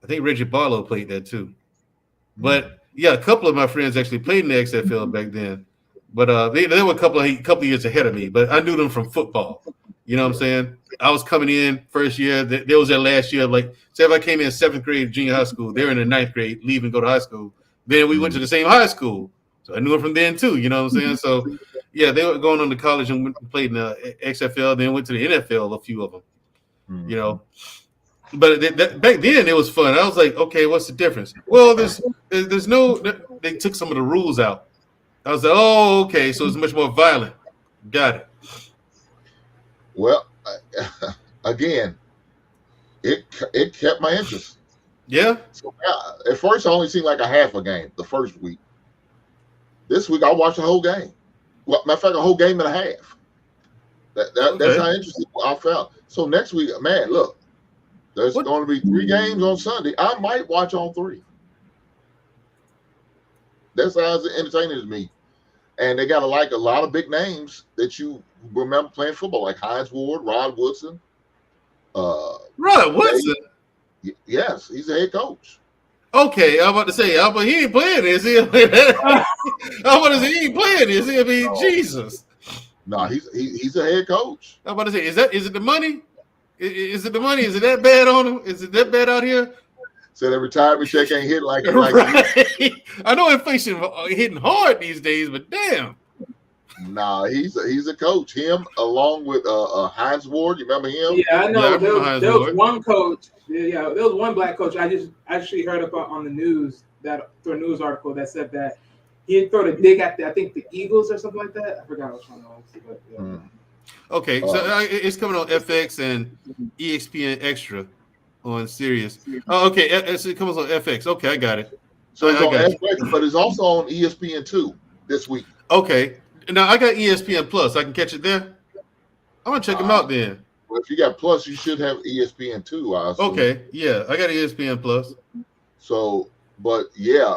think Reggie Barlow played there too. But yeah, a couple of my friends actually played in the XFL back then. But they were a couple of years ahead of me. But I knew them from football. You know what I'm saying? I was coming in first year. There was that last year. Like, say if I came in 7th grade junior high school, they were in the 9th grade, leaving, go to high school. Then we went to the same high school. So I knew them from then too. You know what I'm saying? So yeah, they were going on to college and played in the XFL, then went to the NFL, a few of them. You know. But back then it was fun. I was like, okay, what's the difference? Well, there's no. They took some of the rules out. I was like, oh, okay, so it's much more violent. Got it. Well, again, it kept my interest. Yeah. So at first, I only seen like a half a game the first week. This week, I watched the whole game. Well, matter of fact, a whole game and a half. That's how interesting I felt. So next week, man, look. There's going to be 3 games on Sunday. I might watch all 3. That's how entertaining to me. And they got a lot of big names that you remember playing football, like Hines Ward, Rod Woodson. Rod Woodson? Yes, he's a head coach. Okay, I'm about to say, but he ain't playing, is he? I'm about to say, he ain't playing, is he? I mean, Jesus. No, he's a head coach. I'm about to say, is it the money? Is it the money? Is it that bad on him? Is it that bad out here? Said the retirement check ain't hit like Right. I know inflation hitting hard these days, but damn. Nah, he's a coach. Him along with Heinz Ward. You remember him? Yeah, I know. Yeah, I there remember was Ward. one coach. Yeah, there was one black coach. I just actually heard about on the news that through a news article that said that he'd throw the dig at I think the Eagles or something like that. I forgot which one it was. But, yeah. Okay, so it's coming on FX and ESPN Extra on Sirius. Oh, okay, it comes on FX. Okay, I got it. So it's on FX, but it's also on ESPN2 this week. Okay, now I got ESPN Plus. I can catch it there. I'm gonna check them out then. Well, if you got Plus, you should have ESPN2. Okay, yeah, I got ESPN Plus. So, but yeah,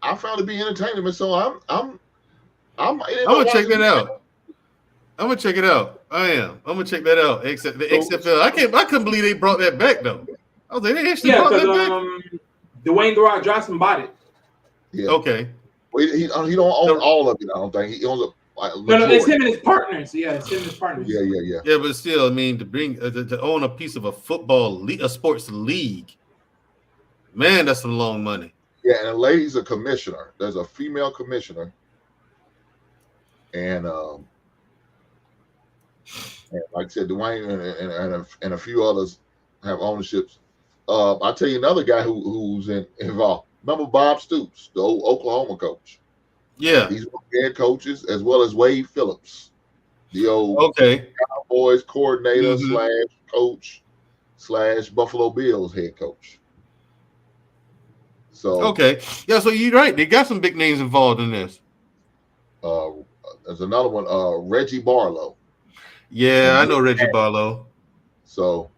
I found it to be entertaining, so I'm gonna check that out. I'm gonna check it out. I am. I'm gonna check that out. Except the XFL. I couldn't believe they brought that back though. I was like, they actually brought that back. Dwayne The Rock Johnson bought it. Yeah. Okay. Well, he don't own all of it. I don't think he owns No, it's him and his partners. Yeah, it's him and his partners. Yeah. Yeah, but still, I mean, to bring to own a piece of a football league, a sports league, man, that's some long money. Yeah, and the lady's a commissioner. There's a female commissioner, and like I said, Dwayne and a few others have ownerships. I'll tell you another guy who's involved. Remember Bob Stoops, the old Oklahoma coach? Yeah. He's one of the head coaches, as well as Wade Phillips, the old Cowboys coordinator / coach / Buffalo Bills head coach. So okay. Yeah, so you're right. They got some big names involved in this. There's another one, Reggie Barlow. Yeah, I know Reggie Barlow. So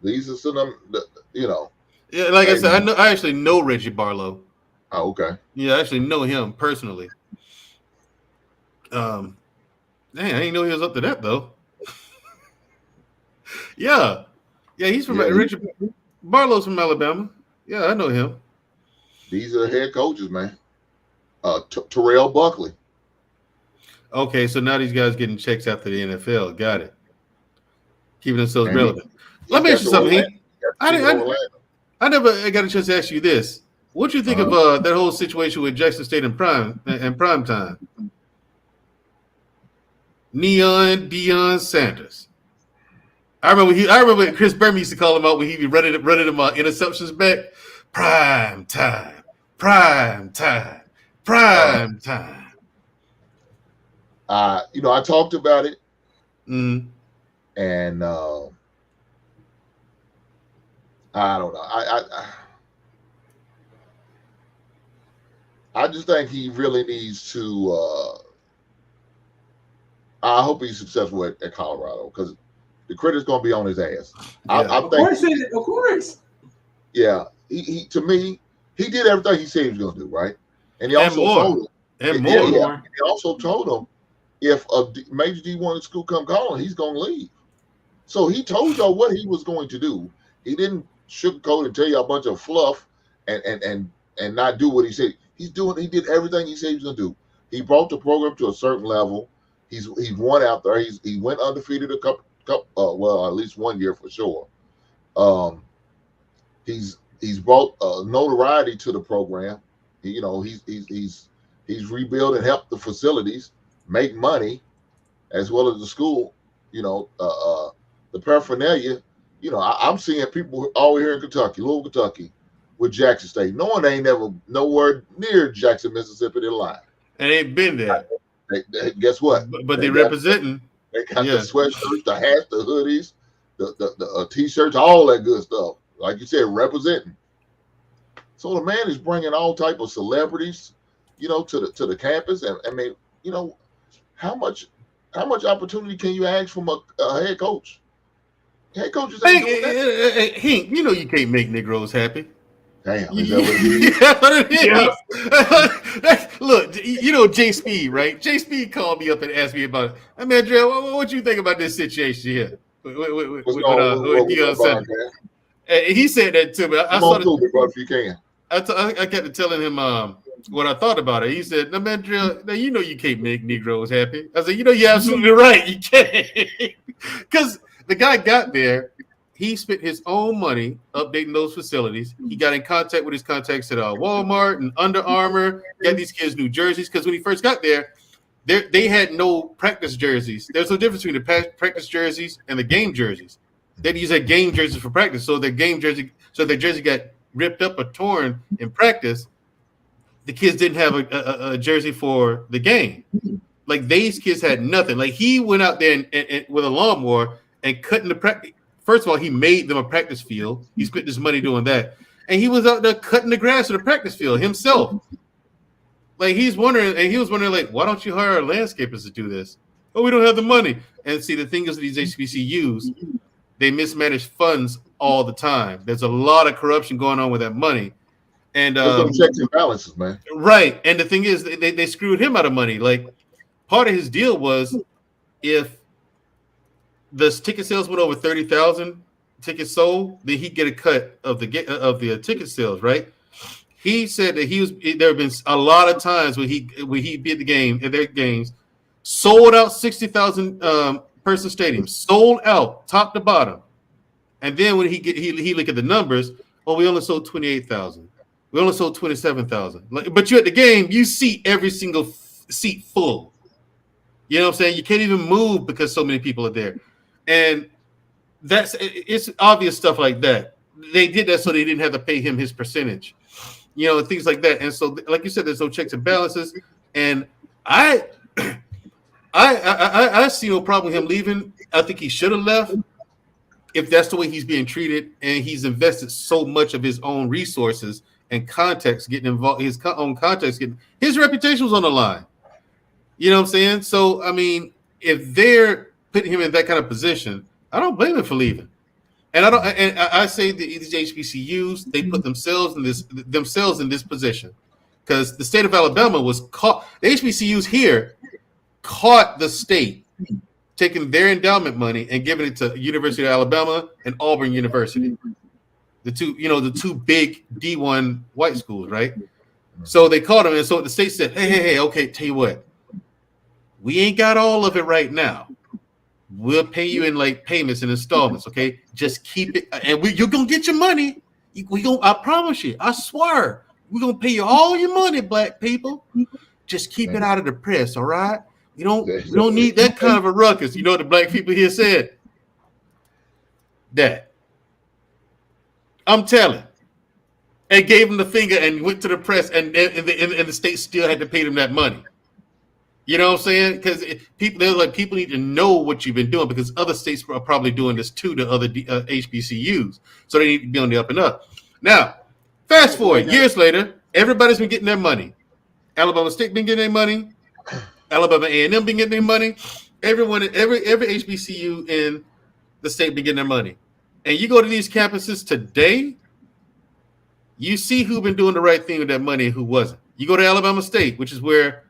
these are some of them, Yeah, like I said, I actually know Reggie Barlow. Oh, okay. Yeah, I actually know him personally. Dang, I didn't know he was up to that though. Yeah, he's from Reggie Barlow's from Alabama. Yeah, I know him. These are head coaches, man. Terrell Buckley. Okay, so now these guys getting checks after the NFL. Got it. Keeping themselves relevant. Let me ask you something. I never got a chance to ask you this. What do you think of that whole situation with Jackson State in prime time? Deion Sanders. I remember when Chris Berman used to call him out when he'd be running them interceptions back. Prime time. I talked about it, and I don't know. I just think he really needs to. I hope he's successful at Colorado because the credit's going to be on his ass. Yeah. Of course. Yeah, he to me, he did everything he said he was going to do, right? And he also told him, he also told him if a major D1 school come calling, he's going to leave. So he told y'all what he was going to do. He didn't sugarcoat and tell you a bunch of fluff and not do what he said. He did everything he said he was going to do. He brought the program to a certain level. He's won out there. He went undefeated a couple at least 1 year for sure. He's brought notoriety to the program. He's rebuilt and helped the facilities make money, as well as the school. The paraphernalia. I'm seeing people all here in Louisville, Kentucky, with Jackson State. No one ain't never nowhere near Jackson, Mississippi. They're lying. And ain't been there. Guess what? But they representing. They got the sweatshirts, the hats, the hoodies, the t-shirts, all that good stuff. Like you said, representing. So the man is bringing all type of celebrities, to the campus. And I mean, how much opportunity can you ask from a head coach? Head coaches ain't doing that. Hink, you can't make Negroes happy. Damn, is that what it is? Yeah. Look, Jay Speed, right? Jay Speed called me up and asked me about it. I mean, Andrea, what you think about this situation here? With Deion Sanders? And he said that to me. If you can. I kept telling him what I thought about it. He said, "No, man, now you can't make Negroes happy." I said, "You're absolutely right. You can't." Because the guy got there. he spent his own money updating those facilities. He got in contact with his contacts at Walmart and Under Armour, got these kids new jerseys, because when he first got there, they had no practice jerseys. There's no difference between the practice jerseys and the game jerseys. They use their game jerseys for practice, so their jersey got ripped up or torn in practice. The kids didn't have a jersey for the game. Like, these kids had nothing. Like, he went out there and with a lawnmower and cutting the practice. First of all, he made them a practice field. He spent his money doing that, and he was out there cutting the grass of the practice field himself. Like, he was wondering, like, why don't you hire landscapers to do this? Oh, we don't have the money. And see, the thing is, these HBCUs, they mismanage funds all the time. There's a lot of corruption going on with that money. And checks and balances, man. Right. And the thing is, they screwed him out of money. Like, part of his deal was, if the ticket sales went over 30,000 tickets sold, then he'd get a cut of the ticket sales, right? He said that there have been a lot of times when he beat the game at their games, sold out 60,000 person stadiums, sold out top to bottom. And then when he look at the numbers, we only sold 28,000. We only sold 27,000. But you're at the game, you see every single seat full. You know what I'm saying? You can't even move because so many people are there. And it's obvious stuff like that. They did that so they didn't have to pay him his percentage. You know, things like that. And so, like you said, there's no checks and balances. And I see no problem with him leaving. I think he should have left if that's the way he's being treated, and he's invested so much of his own resources and context getting involved, his own context getting, his reputation was on the line. You know what I'm saying? So, I mean, if they're putting him in that kind of position, I don't blame him for leaving. And I say that these HBCUs, they put themselves in this position, because the state of Alabama was caught. The HBCUs here caught the state taking their endowment money and giving it to University of Alabama and Auburn University, the two big D1 white schools, right? So they caught them, and so the state said, "Hey, okay, tell you what, we ain't got all of it right now. We'll pay you in like payments and installments, okay? Just keep it, and you're gonna get your money. I promise you, I swear, we're gonna pay you all your money, black people. Just keep it out of the press, all right? We don't need that kind of a ruckus." You know what the black people here said? That. I'm telling. And gave him the finger and went to the press, and the state still had to pay them that money. You know what I'm saying? Because people need to know what you've been doing, because other states are probably doing this too to other HBCUs. So they need to be on the up and up. Now, fast forward, years later, everybody's been getting their money. Alabama State been getting their money. Alabama A&M been getting their money. Every HBCU in the state been getting their money. And you go to these campuses today, you see who been doing the right thing with that money and who wasn't. You go to Alabama State, which is where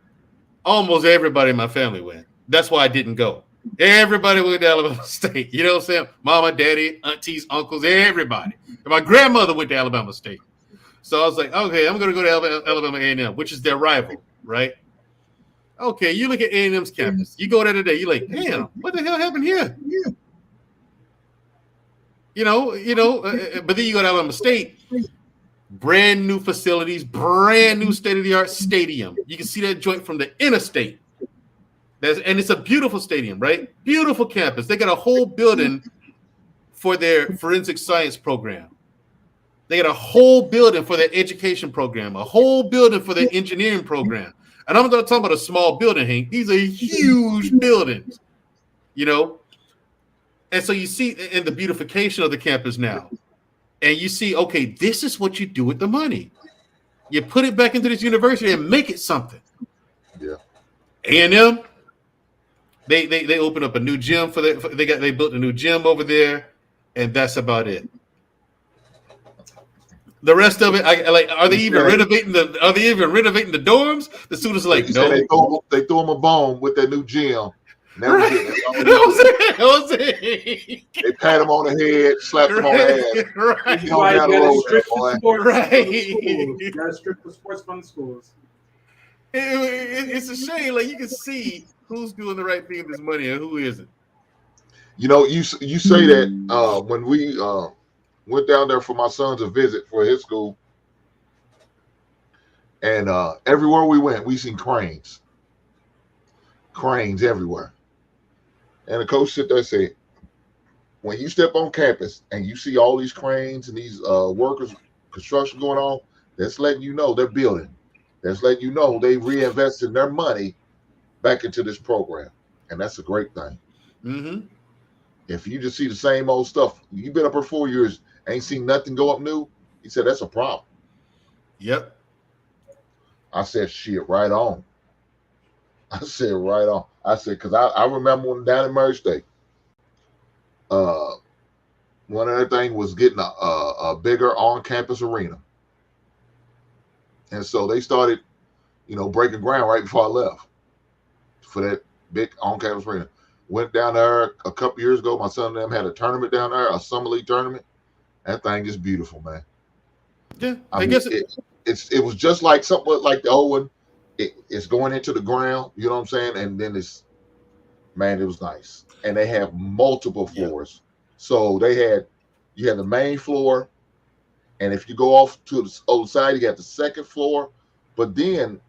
almost everybody in my family went. That's why I didn't go. Everybody went to Alabama State. You know what I'm saying? Mama, daddy, aunties, uncles, everybody. And my grandmother went to Alabama State. So I was like, okay, I'm going to go to Alabama A&M, which is their rival, right? Okay, you look at A&M's campus. You go there today, you're like, damn, what the hell happened here? But then you go to Alabama State, brand new facilities, brand new state-of-the-art stadium. You can see that joint from the interstate. And it's a beautiful stadium, right? Beautiful campus. They got a whole building for their forensic science program. They got a whole building for their education program, a whole building for their engineering program. And I'm not talking about a small building, Hink. These are huge buildings, And so you see in the beautification of the campus now, and you see, okay, this is what you do with the money. You put it back into this university and make it something. Yeah. A&M, they opened up a new gym they built a new gym over there, and that's about it. The rest of it, are they even renovating the dorms? The students are like, no. They threw them a bone with that new gym. That was it. They pat them on the head, slapped them on the ass. Right. You gotta strip the sports. Right. You gotta strip the sports from the schools. It's a shame. Like, you can see who's doing the right thing with this money and who isn't. You know, you say that when we went down there for my son to visit for his school, and everywhere we went, we seen cranes everywhere. And the coach sit there and say, when you step on campus and you see all these cranes and these workers, construction going on, that's letting you know they're building. That's letting you know they reinvested their money back into this program. And that's a great thing. Mm-hmm. If you just see the same old stuff, you've been up for 4 years, ain't seen nothing go up new, he said, that's a problem. Yep. I said, shit, right on. I said, right on. I said, because I remember when down in Murray State, one of their things was getting a bigger on-campus arena. And so they started, breaking ground right before I left for that big on-campus arena. Went down there a couple years ago. My son and them had a tournament down there, a summer league tournament. That thing is beautiful, man. Yeah, I mean, it was just like something like the old one. It's going into the ground, you know what I'm saying? And then it was nice. And they have multiple floors. Yeah. So you had the main floor, and if you go off to the other side, you got the second floor. But then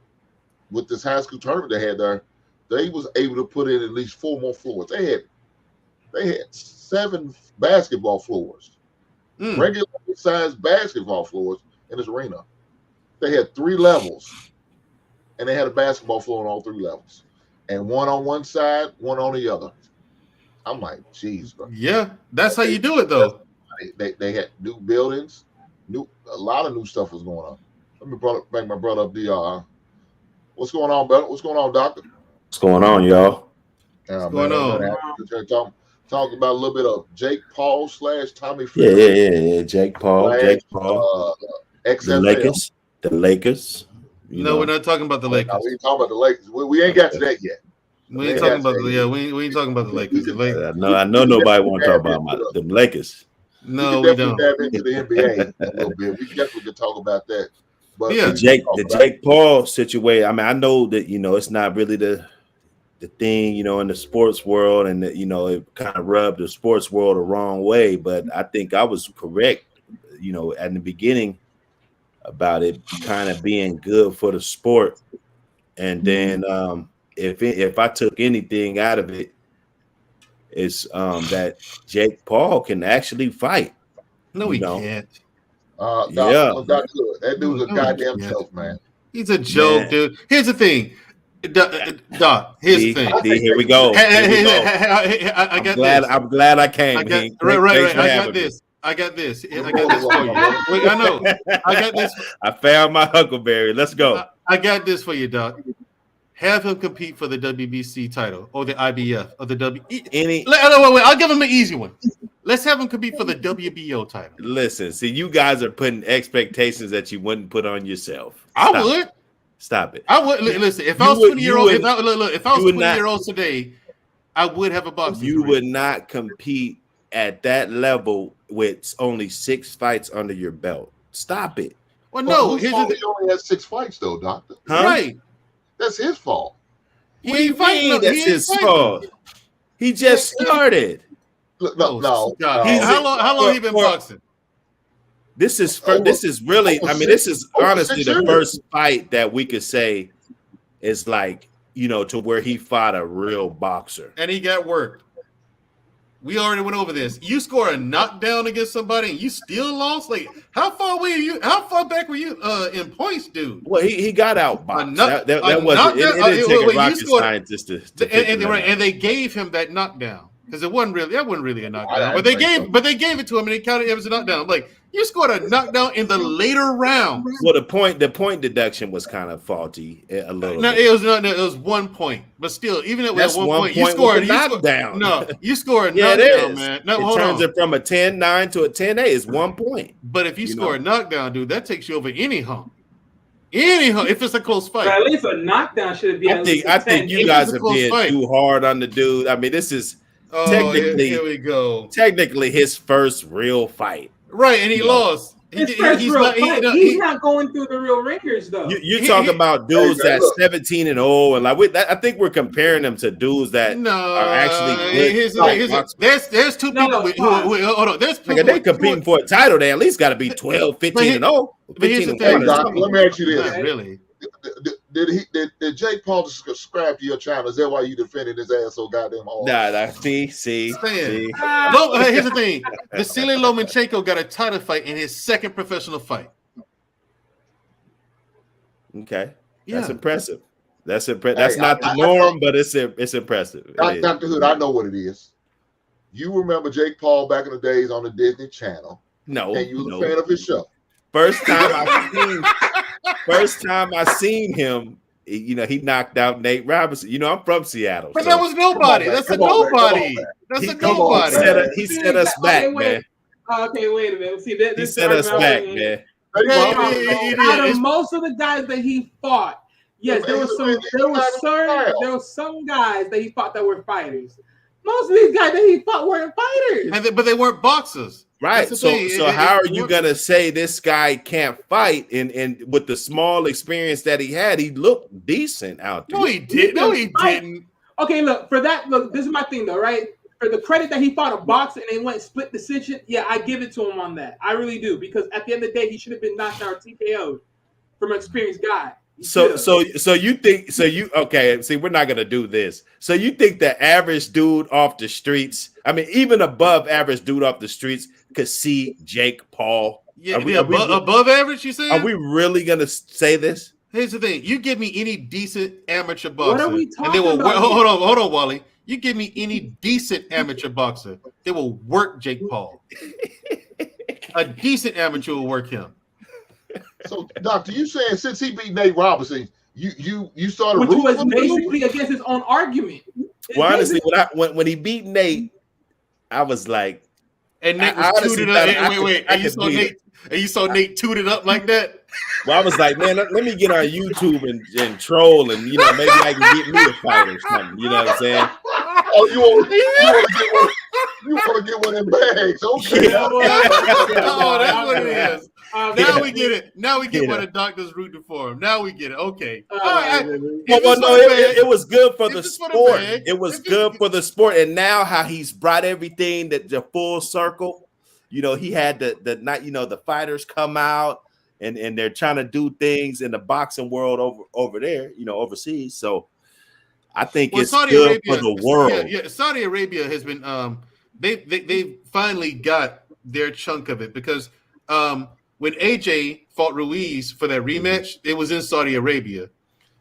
with this high school tournament they had there, they was able to put in at least 4 more floors. They had 7 basketball floors, regular sized basketball floors in this arena. They had 3 levels, and they had a basketball floor on all 3 levels, and one on one side, one on the other. I'm like, geez, bro. Yeah, that's how you do it, though. They had new buildings, a lot of new stuff was going on. Let me bring my brother up. What's going on, brother? What's going on, doctor? What's going on, y'all? What's going on? Talk about a little bit of Jake Paul / Tommy Fury. Yeah. Jake Paul. XFL. The Lakers. No, we're not talking about the Lakers. We ain't talking about the Lakers. We ain't got to that yet. We ain't talking about we ain't talking about the Lakers. I know nobody want to talk about the Lakers. No, we don't. Dab into the NBA a little bit. We definitely could talk about that. But yeah, the Jake Paul situation. I mean, I know that it's not really the thing, in the sports world, and that, it kind of rubbed the sports world the wrong way. But I think I was correct, at the beginning about it kind of being good for the sport. And then if I took anything out of it, it's that Jake Paul can actually fight. No, he can't. That dude's a goddamn joke, man. He's a joke, dude. Here's the thing. Doc, here's the thing. Here we go. I'm glad I came. Right. I got this for you. Wait, I know. I got this. I found my huckleberry. Let's go. I got this for you, Doc. Have him compete for the WBC title or the IBF or the Wait, I'll give him an easy one. Let's have him compete for the WBO title. Listen, see, you guys are putting expectations that you wouldn't put on yourself. I would. Stop it. I would listen. If I was 20-year-old, if I was 20-year-old today, I would have a boxing. You would not compete at that level with only 6 fights under your belt. Stop it. Well, no, he only has 6 fights though, doctor. Huh? Right. That's his fault. That's his fault. He just started. No. How long he been boxing? This is really. I mean, this is honestly the first fight that we could say is like to where he fought a real boxer, and he got worked. We already went over this. You score a knockdown against somebody and you still lost? Like, how far back were you in points, dude? Well, he got out boxed. That wasn't it didn't take a rocket scientist to and they gave him that knockdown. Because that wasn't really a knockdown. But they gave it to him and they counted it as a knockdown. Like, you scored a knockdown in the later rounds. Well, the point deduction was kind of faulty a little. No, bit. It was 1 point. But still, even at 1 point, you scored a knockdown. No, you scored a knockdown, man. No, it turns it from a 10-9 to a 10-8. It's 1 point. But if you score a knockdown, dude, that takes you over any hump. If it's a close fight. But at least a knockdown should be. I think you guys are being too hard on the dude. I mean, this is technically here we go. Technically his first real fight. Right, and he lost. His first real fight. He's not going through the real ringers though. You talk about dudes that's 17 and 0, and I think we're comparing them to dudes that are actually good. There's two people who hold on. There's people they competing for a title. They at least got to be 12, 15 and 0. 15 and 1. Let me ask you this: really? Did Jake Paul subscribe to your channel? Is that why you defended his ass so goddamn hard? Nah. See. Here's the thing: Vasily Lomachenko got a title fight in his second professional fight. Okay, that's impressive. That's not the norm, but it's impressive. Dr. Hood, I know what it is. You remember Jake Paul back in the days on the Disney Channel? No, and you was a fan of his show. First time I seen him, he knocked out Nate Robinson. I'm from Seattle, but that was nobody. That's a nobody. That's a nobody. He set us back, man. Okay, wait a minute. See, he set us back, man. Out of most of the guys that he fought, yes, there were some guys that he fought that were fighters. Most of these guys that he fought weren't fighters, but they weren't boxers. Right. So how are you gonna say this guy can't fight? And with the small experience that he had, he looked decent out there. No, he didn't. Okay, look, this is my thing though, right? For the credit that he fought a boxer and they went split decision, yeah, I give it to him on that. I really do, because at the end of the day, he should have been knocked out TKO'd from an experienced guy. So you think okay? See, we're not gonna do this. So you think the average dude off the streets, I mean, even above average dude off the streets, could see Jake Paul? Yeah, above average. You say? Are we really gonna say this? Here's the thing: you give me any decent amateur boxer, what are we talking about? Hold on, Wally. You give me any decent amateur boxer, they will work Jake Paul. A decent amateur will work him. So, Doctor, you saying since he beat Nate Robinson, you started which was basically against his own argument. Well, honestly, when he beat Nate, I was like, and Nate was tooted up. And you saw Nate tooted up like that. Well, I was like, man, let me get on YouTube and troll, and maybe I can get me a fight or something. You know what I'm saying? Oh, you want to get one of them bags? Okay. Oh, that's what it is. Now we get it. Now we get what the doctor's rooting for him. Now we get it. Okay. It was good for the sport. It was good for the sport, and now how he's brought everything the full circle. He had the fighters come out and they're trying to do things in the boxing world over there, overseas. So I think it's Saudi good Arabia, for the world. Yeah, Saudi Arabia has been they finally got their chunk of it, because when AJ fought Ruiz for that rematch, it was in Saudi Arabia.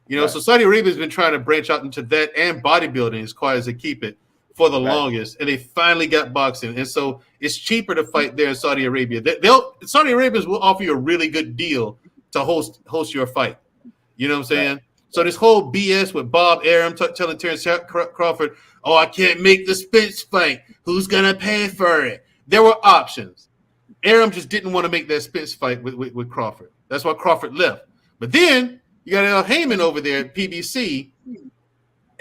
So Saudi Arabia has been trying to branch out into that and bodybuilding as quiet as they keep it for the longest, and they finally got boxing, and so it's cheaper to fight there in Saudi Arabia. Saudi Arabians will offer you a really good deal to host your fight. You know what I'm saying? Right. So this whole BS with Bob Arum telling Terrence Crawford, "Oh, I can't make the Spence fight. Who's gonna pay for it?" There were options. Arum just didn't want to make that Spence fight with Crawford. That's why Crawford left. But then you got Al Heyman over there at PBC.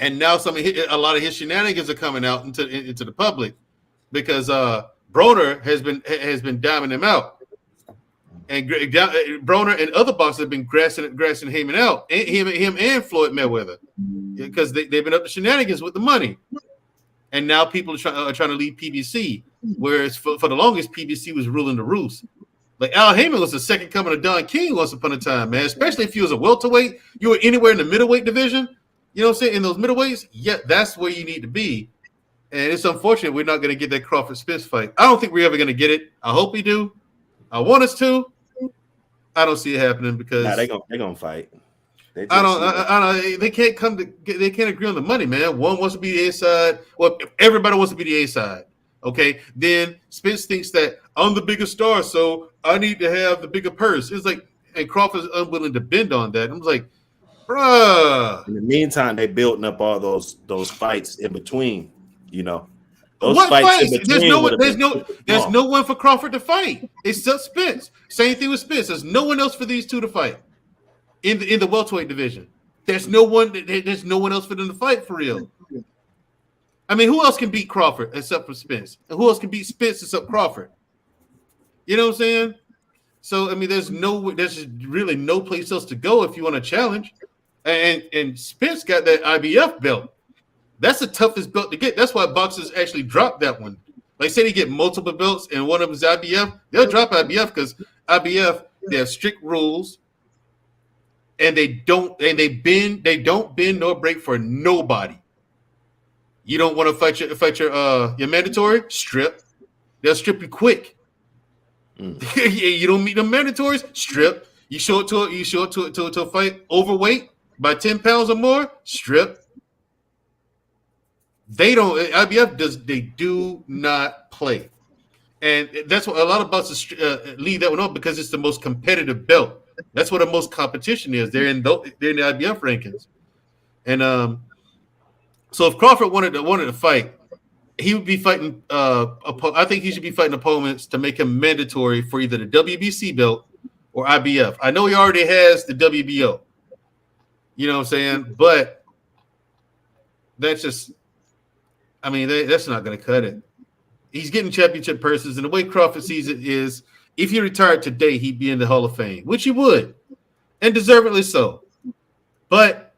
And now a lot of his shenanigans are coming out into the public, because Broner has been diming him out, and Broner and other boxers have been grassing Heyman out, and him and Floyd Mayweather, because they've been up to shenanigans with the money, and now people are trying to leave PBC, whereas for the longest PBC was ruling the roost. Like Al Heyman was the second coming of Don King once upon a time, man. Especially if you was a welterweight, you were anywhere in the middleweight division. You know what I'm saying? In those middleweights, yeah, that's where you need to be. And it's unfortunate we're not going to get that Crawford Spence fight. I don't think we're ever going to get it. I hope we do. I want us to. I don't see it happening, because they're gonna fight. They can't agree on the money, man. One wants to be the A side. Well, everybody wants to be the A side. Okay. Then Spence thinks that I'm the bigger star, so I need to have the bigger purse. It's like, and Crawford's unwilling to bend on that. I'm like, bruh. In the meantime, they building up all those fights in between. Those what fights? There's no one for Crawford to fight. It's just Spence. Same thing with Spence. There's no one else for these two to fight in the welterweight division. There's no one else for them to fight for real. I mean, who else can beat Crawford except for Spence? And who else can beat Spence except Crawford? You know what I'm saying? So I mean, there's really no place else to go if you want to challenge. And Spence got that IBF belt. That's the toughest belt to get. That's why boxers actually drop that one. Like say they get multiple belts and one of them is IBF, they'll drop IBF because IBF, they have strict rules and they don't bend nor break for nobody. You don't want to fight your mandatory, strip. They'll strip you quick. You don't meet the mandatories, strip. You show it to a fight overweight by 10 pounds or more, strip. They don't. IBF does. They do not play, and that's what a lot of boxers leave that one up because it's the most competitive belt. That's what the most competition is. They're in the IBF rankings, and so if Crawford wanted to fight, he would be fighting. I think he should be fighting opponents to make him mandatory for either the WBC belt or IBF. I know he already has the WBO. You know what I'm saying, but that's just. I mean, that's not going to cut it. He's getting championship purses, and the way Crawford sees it is, if he retired today, he'd be in the Hall of Fame, which he would, and deservedly so. But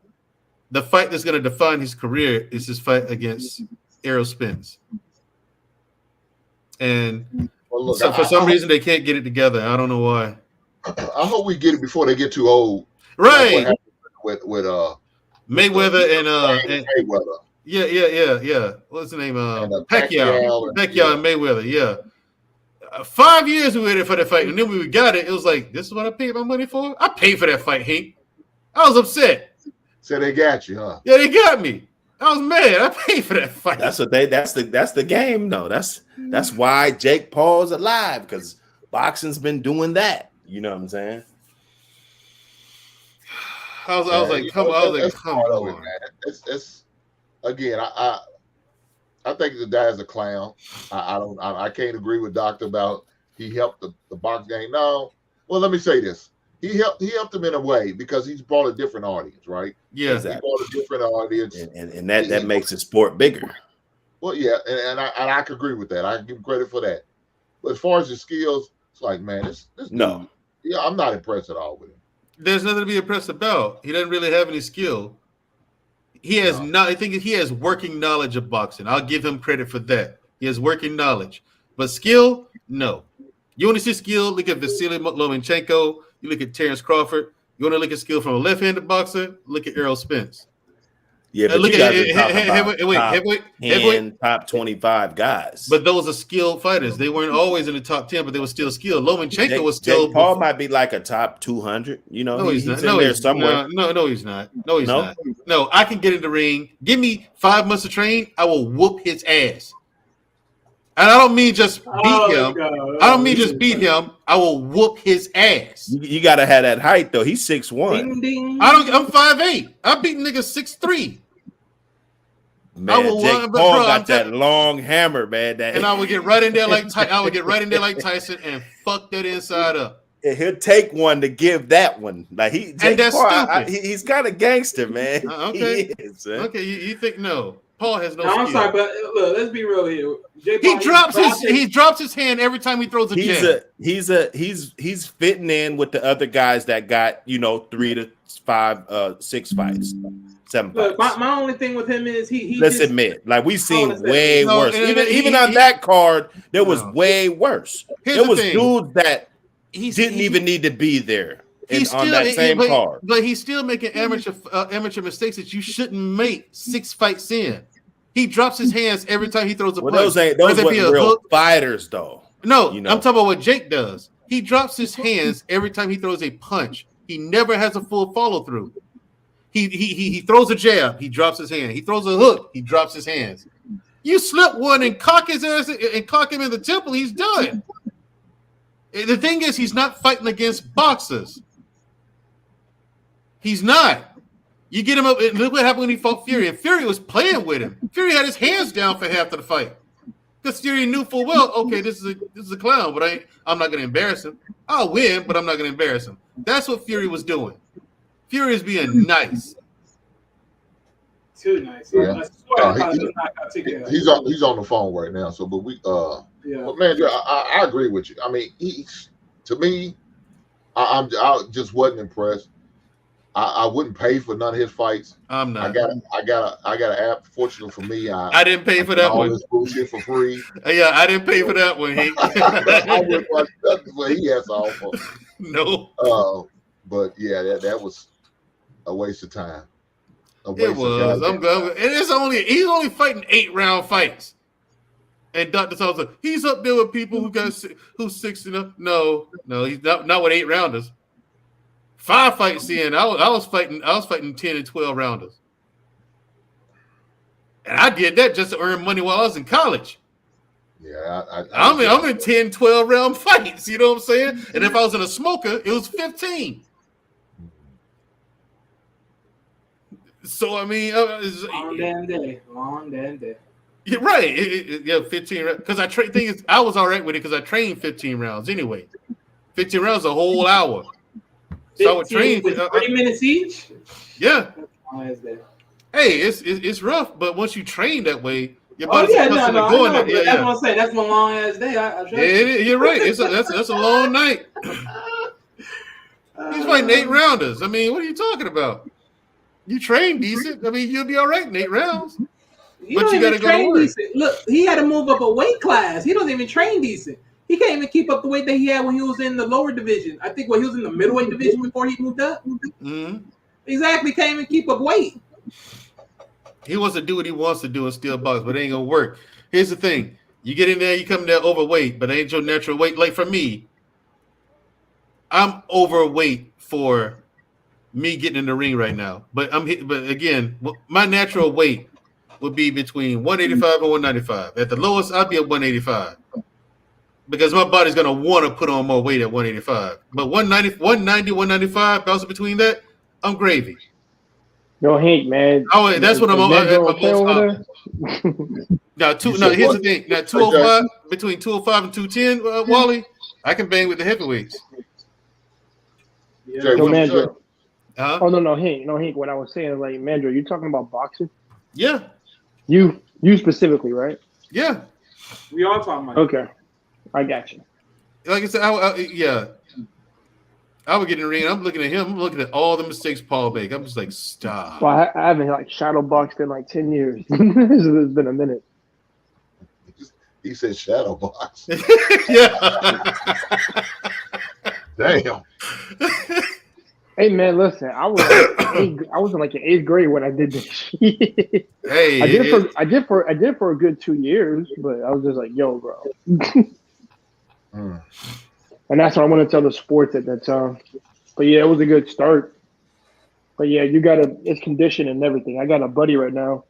the fight that's going to define his career is his fight against Errol Spence. And for some reason, they can't get it together. I don't know why. I hope we get it before they get too old. Right. Like with Mayweather and Mayweather. Yeah. What's the name? Pacquiao and Mayweather. Yeah. 5 years we waited for the fight, and then when we got it, it was like, this is what I paid my money for? I paid for that fight, Hink. I was upset. So they got you, huh? Yeah, they got me. I was mad. I paid for that fight. That's the game, though. That's why Jake Paul's alive, because boxing's been doing that. You know what I'm saying? I was like, come on. Man. It's again, I think the guy's a clown. I can't agree with Doctor about he helped the box game. No, well, let me say this: he helped him in a way because he's brought a different audience, right? Yeah, exactly. He brought a different audience, and that makes the sport bigger. Well, yeah, and I can agree with that. I can give him credit for that. But as far as his skills, it's like, man, this no, dude, yeah, I'm not impressed at all with him. There's nothing to be impressed about. He doesn't really have any skill. He has I think he has working knowledge of boxing. I'll give him credit for that. He has working knowledge. But skill, no. You want to see skill, look at Vasily Lomachenko. You look at Terrence Crawford. You want to look at skill from a left-handed boxer, look at Errol Spence. Yeah, but look you at heavyweight, top 25 guys. But those are skilled fighters. They weren't always in the top 10, but they were still skilled. Lomachenko was still. Jake Paul might be like a top 200. You know, he's in there somewhere. No, he's not. No, he's not. No, I can get in the ring. Give me 5 months of training. I will whoop his ass. And I don't mean just beat him. I don't mean just beat him. I will whoop his ass. You gotta have that height though. He's 6'1". Ding, ding. I'm 5'8". I beat niggas 6'3". Man, Jake Paul got that long hammer, man. And I would get right in there like Tyson and fuck that inside up. He'll take one to give that one. Like and that's Paul, stupid. He's kind of gangster, man. Okay, he is, okay. You think no? Paul has no. I'm skill. sorry, but look, let's be real here. He drops his hand every time he throws a jab. He's fitting in with the other guys that got 3 to 5, 6 fights. 7 Look, fights. my only thing with him is he let's just, admit, like we've seen way No, worse. and Even on that card, there was No. way worse. Here's There the was thing. dudes that didn't even need to be there on that same card. But he's still making amateur mistakes that you shouldn't make 6 fights in. He drops his hands every time he throws a punch. Those weren't real fighters, though. No, I'm talking about what Jake does. He drops his hands every time he throws a punch. He never has a full follow through. He throws a jab, he drops his hand. He throws a hook, he drops his hands. You slip one and cock his ass and cock him in the temple, he's done. The thing is, he's not fighting against boxers. He's not. You get him up. Look what happened when he fought Fury. And Fury was playing with him. Fury had his hands down for half of the fight because Fury knew full well, okay, this is a clown, but I'm not going to embarrass him. I'll win, but I'm not going to embarrass him. That's what Fury was doing. Fury is being nice. too nice. Yeah. He's He's on the phone right now. So, but we yeah. but man, I agree with you. I mean, to me, I just wasn't impressed. I wouldn't pay for none of his fights. I'm I not. got an app. Fortunately for me, I didn't pay I for get that all one. this bullshit for free. Yeah, I didn't pay for that one, Hink. I wouldn't watch nothing what he has to offer. No, But yeah, that was a waste of time. A it waste of was. I'm goddamn going. time. And he's only fighting 8-round fights. And Dr. Salsa, he's up there with people who's 60. No, he's not with 8-rounders. 5 fights in, I was fighting 10 and 12 rounders. And I did that just to earn money while I was in college. Yeah, I'm in 10, 12 round fights. You know what I'm saying? And if I was in a smoker, it was 15. So I mean, long damn day. You're right. Yeah, 15. Because I was all right with it because I trained 15 rounds anyway. 15 rounds a whole hour. So I would train 30 minutes each. Yeah. That's long as day. Hey, it's rough, but once you train that way, your Oh body's yeah, accustomed no, to going I know, there. that's what I'm saying. That's one long ass day. You're right. That's a long night. He's fighting 8 rounders. I mean, what are you talking about? You train decent. I mean, you'll be all right in 8 rounds. But you got to go to work. Decent. Look, he had to move up a weight class. He doesn't even train decent. He can't even keep up the weight that he had when he was in the lower division. I think when he was in the middleweight division before he moved up. Mm-hmm. Exactly, can't even keep up weight. He wants to do what he wants to do and still box, but it ain't gonna work. Here's the thing: you get in there, you come there overweight, but it ain't your natural weight. Like for me, I'm overweight for me getting in the ring right now. But again, my natural weight would be between 185 and 195. At the lowest, I'd be at 185 because my body's gonna want to put on more weight at 185. But 190, 195, bouncing between that, I'm gravy. Yo, Hink, man. That's what I'm on. Now, here's the thing. Now, 205, between 205 and 210, Wally, I can bang with the heavyweights. Yeah. Yo, Mandro. Huh? Oh, no, Hink. What I was saying, like, Mandro, you talking about boxing? Yeah. You specifically, right? Yeah. We all talking about Okay. I got you. Like I said, I would get in the ring. I'm looking at him. I'm looking at all the mistakes Paul made. I'm just like, stop. Well, I haven't like shadow boxed in like 10 years. It's been a minute. He said shadow box. Yeah. Damn. Hey man, listen, I was in like in 8th grade when I did this shit. Hey, I did for a good 2 years, but I was just like, yo, bro. And that's what I want to tell the sports at that time. But yeah, it was a good start. But yeah, it's condition and everything. I got a buddy right now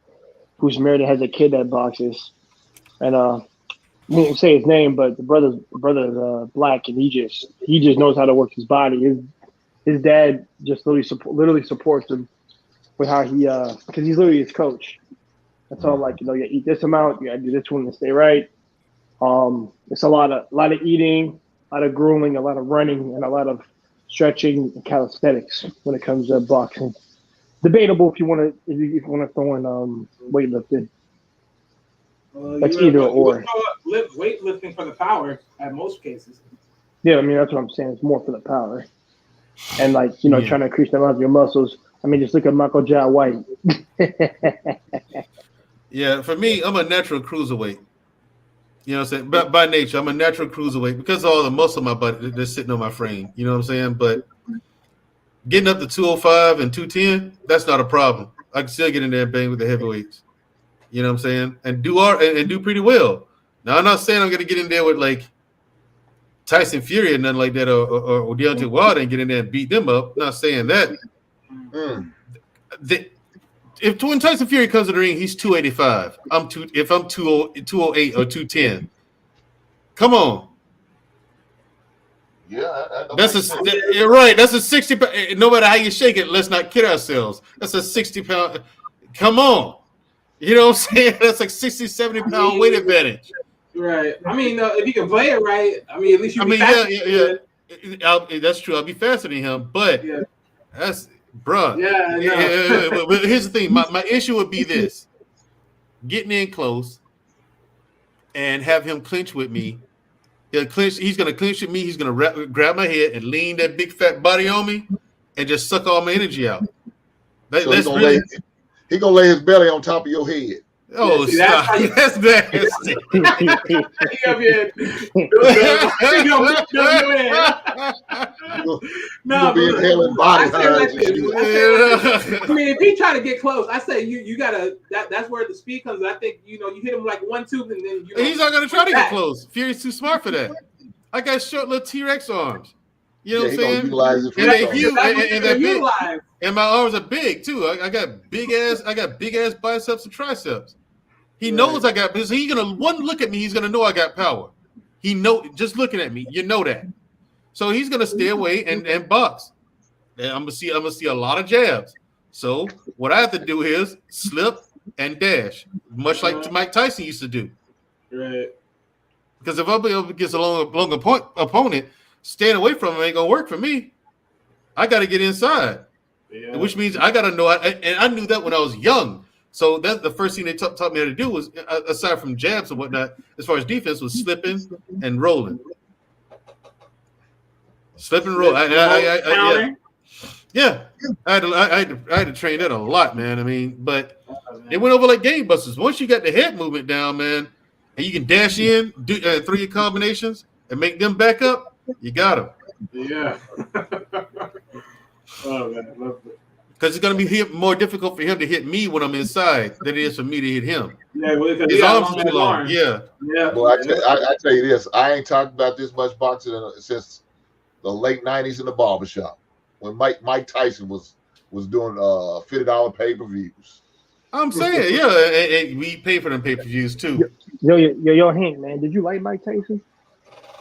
who's married and has a kid that boxes. And I won't say his name, but the brother's black and he just knows how to work his body. His dad just literally supports him with how he because he's literally his coach. That's all like, you eat this amount, you gotta do this one to stay right. It's a lot of eating, a lot of grueling, a lot of running, and a lot of stretching and calisthenics when it comes to boxing. Debatable if you want to throw in weightlifting. That's either or. Weightlifting for the power at most cases. Yeah, I mean that's what I'm saying. It's more for the power, and trying to increase the amount of your muscles. I mean, just look at Michael J. White. Yeah, for me, I'm a natural cruiserweight. You know what I'm saying? By nature, I'm a natural cruiserweight because of all the muscle in my body that's sitting on my frame. You know what I'm saying? But getting up to 205 and 210, that's not a problem. I can still get in there and bang with the heavyweights. You know what I'm saying? And do pretty well. Now, I'm not saying I'm going to get in there with like Tyson Fury or nothing like that or Deontay Wilder and get in there and beat them up. I'm not saying that. When Tyson Fury comes to the ring, he's 285. If I'm 208 or 210. Come on. Yeah, you're right. That's a 60. No matter how you shake it, let's not kid ourselves. That's a 60-pound. Come on. You know what I'm saying? That's like 60, 70-pound weight advantage. Right. I mean, if you can play it right, I mean, at least you. Yeah. That's true. I'll be faster than him, but that's. Bruh. Yeah. But here's the thing. My issue would be this: getting in close and have him clinch with me He's gonna clinch at me. He's gonna grab my head and lean that big fat body on me, and just suck all my energy out. So he gonna lay his belly on top of your head. Oh, see, stop! That's nasty. No, be inhaling body hurts. I mean, if he try to get close, I say you gotta. That's where the speed comes. I think you hit him like 1-2, and then he's not gonna try to get close. Fury's too smart for that. I got short little T-Rex arms. You know what I'm saying? And they're huge, and they're big. And my arms are big too. I got big ass biceps and triceps. He knows I got, because he's gonna one look at me, he's gonna know I got power. He know just looking at me, you know that. So he's gonna stay away and box. And I'm gonna see a lot of jabs. So what I have to do is slip and dash, much like Mike Tyson used to do. Right. Because if I'm able to get a long opponent, staying away from him ain't gonna work for me. I got to get inside, which means I got to know. And I knew that when I was young. So that's the first thing they taught me how to do was, aside from jabs and whatnot, as far as defense, was slipping and rolling. Slip and roll. I had to train that a lot, man. I mean, but it went over like gangbusters. Once you got the head movement down, man, and you can dash in, do 3 combinations, and make them back up, you got them. Yeah. Oh man, I love it. Because it's going to be more difficult for him to hit me when I'm inside than it is for me to hit him. Yeah, well, his arms are too long. Yeah. Well, I tell you this, I ain't talked about this much boxing since the late '90s in the barbershop when Mike Tyson was doing $50 pay-per-views. I'm saying, yeah, and we pay for them pay-per-views too. Yo, Hink, man, did you like Mike Tyson?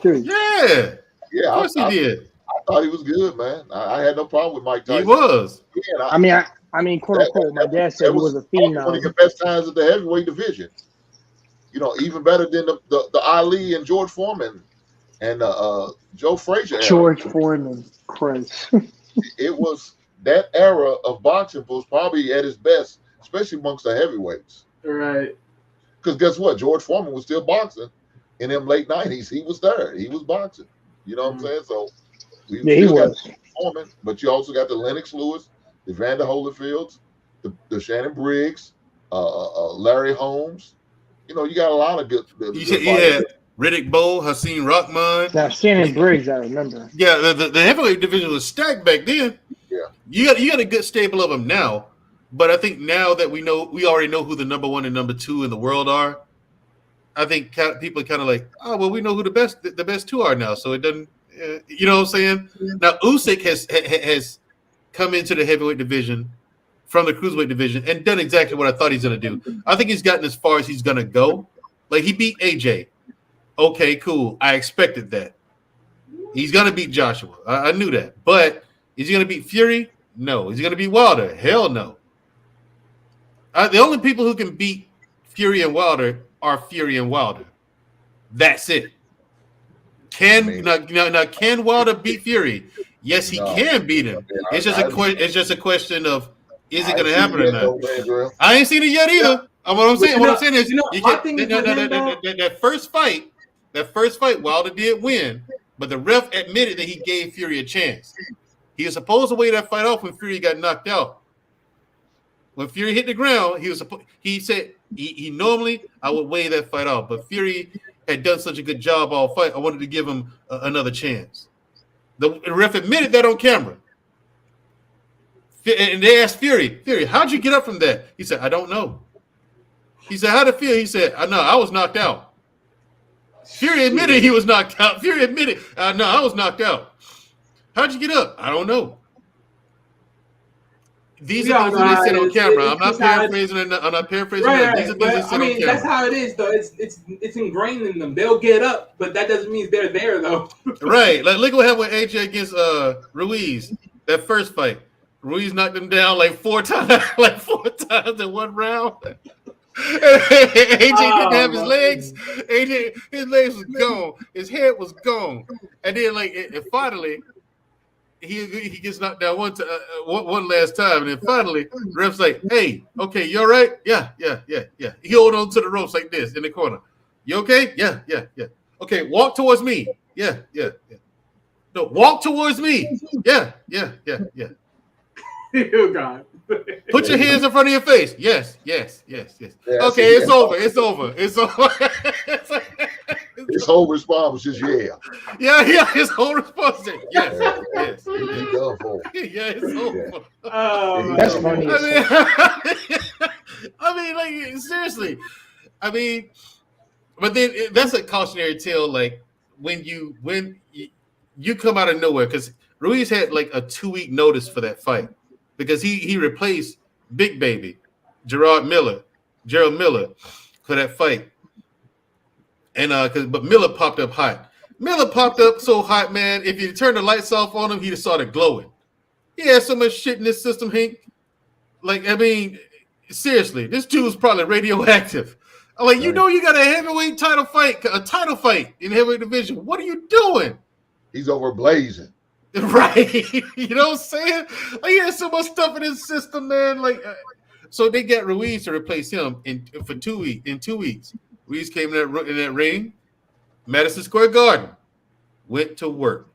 Seriously. Yeah. Yeah, of course he did. I thought he was good, man. I had no problem with Mike Tyson. He was. Yeah, I mean, quote unquote. My dad said he was a phenom. One of the best times at the heavyweight division. Even better than the Ali and George Foreman and Joe Frazier. George Foreman, Christ. It was that era of boxing was probably at its best, especially amongst the heavyweights. Right. Because guess what? George Foreman was still boxing in them late '90s. He was there. He was boxing. You know what I'm saying? So. He was. Foreman, but you also got the Lennox Lewis, the Evander Holyfields, the Shannon Briggs, Larry Holmes. You got a lot of good. Yeah, Riddick Bowe, Hakeem Rahman. Now Shannon Briggs, I remember. Yeah, the heavyweight division was stacked back then. Yeah, you got a good stable of them now, but I think now that we already know who the number 1 and number 2 in the world are. I think people are kind of like, oh well, we know who the best 2 are now, so it doesn't. You know what I'm saying? Now Usyk has come into the heavyweight division from the cruiserweight division and done exactly what I thought he's going to do. I think he's gotten as far as he's going to go. Like he beat AJ. Okay, cool. I expected that. He's going to beat Joshua. I knew that. But is he going to beat Fury? No. Is he going to beat Wilder? Hell no. The only people who can beat Fury and Wilder are Fury and Wilder. That's it. Can Wilder beat Fury? Yes, he can beat him. It's just a question of is it going to happen or not? I ain't seen it yet either. What I'm saying is that first fight, Wilder did win, but the ref admitted that he gave Fury a chance. He was supposed to wait that fight off when Fury got knocked out. When Fury hit the ground, he said he normally I would weigh that fight off, but Fury had done such a good job all fight. I wanted to give him another chance. The ref admitted that on camera. And they asked Fury, how'd you get up from that? He said, I don't know. He said, how'd it feel? He said, I know, I was knocked out. Fury admitted he was knocked out. Fury admitted, no, I was knocked out. How'd you get up? I don't know. These are things that they said on camera. I'm not paraphrasing. Right. These are things they said on camera. That's how it is, though. It's ingrained in them. They'll get up, but that doesn't mean they're there, though. Right. Like look what happened with AJ against Ruiz. That first fight, Ruiz knocked him down like four times in one round. AJ didn't have his legs. His legs was gone. His head was gone. And then and finally. He gets knocked down one last time, and then finally, the ref's like, "Hey, okay, you all right? Yeah. He hold on to the ropes like this in the corner. You okay? Yeah. Okay, walk towards me. Yeah. No, walk towards me. Yeah. Oh God. Put your hands in front of your face. Yes. Yeah, Okay, see, it's over. It's over. his whole response was just Yeah. His whole response is yes. He done for. Yeah, it's over. Oh, That's Yeah. funny. I mean, like seriously. I mean, but then that's a cautionary tale. Like when you come out of nowhere, because Ruiz had like a 2-week notice for that fight because he replaced Big Baby Gerald Miller for that fight, and but Miller popped up hot. Miller popped up so hot, man. If you turn the lights off on him, he'd have started glowing. He had so much shit in this system, Hink. Like, I mean, seriously, this dude's probably radioactive. I'm like, you know, you got a heavyweight title fight in heavyweight division. What are you doing? He's over blazing. Right. You know what I'm saying? Like, he has so much stuff in his system, man. Like, so they got Ruiz to replace him in 2 weeks. In 2 weeks, Ruiz came in that ring, Madison Square Garden, went to work.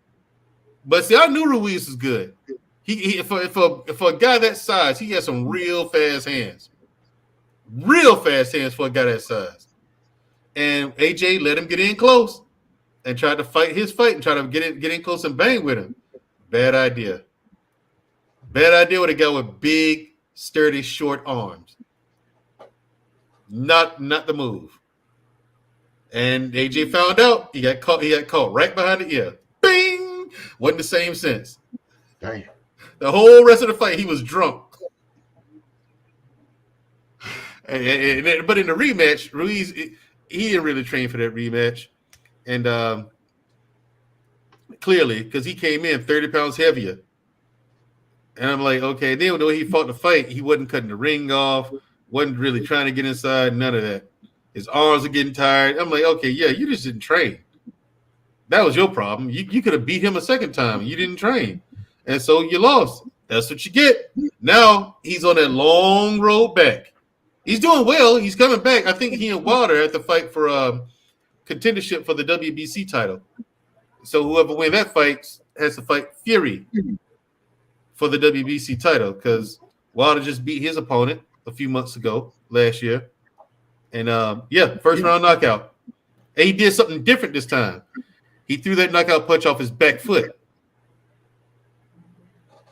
But see, I knew Ruiz was good. He for a guy that size, he has some real fast hands. Real fast hands for a guy that size. And AJ let him get in close and tried to fight his fight and try to get in close and bang with him. Bad idea. Bad idea with a guy with big, sturdy, short arms. Not the move. And AJ found out. He got caught right behind the ear. Bing! Wasn't the same sense. Damn. The whole rest of the fight, he was drunk. But in the rematch, Ruiz, he didn't really train for that rematch. And clearly, because he came in 30 pounds heavier. And I'm like, okay. Then when he fought the fight, he wasn't cutting the ring off, wasn't really trying to get inside, none of that. His arms are getting tired. I'm like, okay, yeah, you just didn't train. That was your problem. You could have beat him a second time. You didn't train. And so you lost. That's what you get. Now he's on that long road back. He's doing well. He's coming back. I think he and Wilder have to fight for contendership for the WBC title. So whoever wins that fight has to fight Fury for the WBC title because Wilder just beat his opponent a few months ago, last year. And first round knockout. And he did something different this time. He threw that knockout punch off his back foot.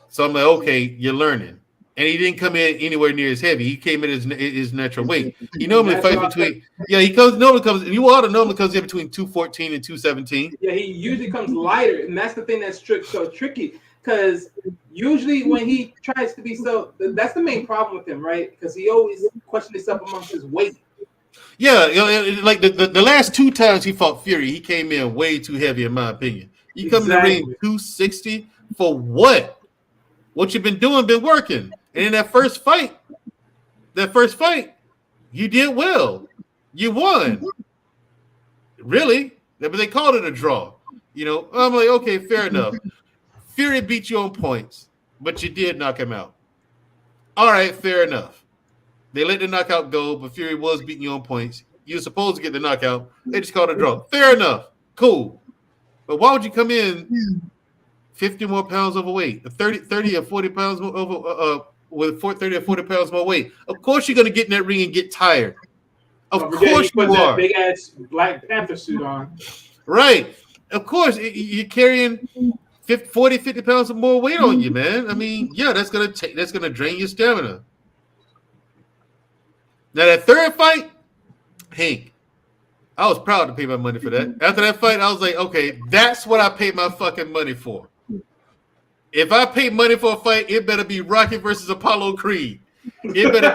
So I'm like, okay, you're learning. And he didn't come in anywhere near as heavy. He came in his natural weight. He normally fights between. Yeah, normally comes in between 214 and 217. Yeah, he usually comes lighter, and that's the thing that's so tricky. Because usually when he tries to be that's the main problem with him, right? Because he always questions himself amongst his weight. Yeah, like the last 2 times he fought Fury, he came in way too heavy, in my opinion. You come in the ring 260 for what? What you've been doing, been working. And in that first fight, you did well. You won. Really? But they called it a draw. You know, I'm like, okay, fair enough. Fury beat you on points, but you did knock him out. All right, fair enough. They let the knockout go, but Fury was beating you on points. You're supposed to get the knockout. They just called it a draw. Fair enough. Cool. But why would you come in 50 more pounds overweight, 30 or 40 pounds over, with 30 or 40 pounds more weight? Of course you're going to get in that ring and get tired. Of course you are. That big ass Black Panther suit on. Right. Of course you're carrying 40, 50 pounds of more weight on you, man. I mean, yeah, that's going to drain your stamina. Now that third fight, Hink, I was proud to pay my money for that. After that fight, I was like, okay, that's what I paid my fucking money for. If I pay money for a fight, it better be Rocky versus Apollo Creed. It better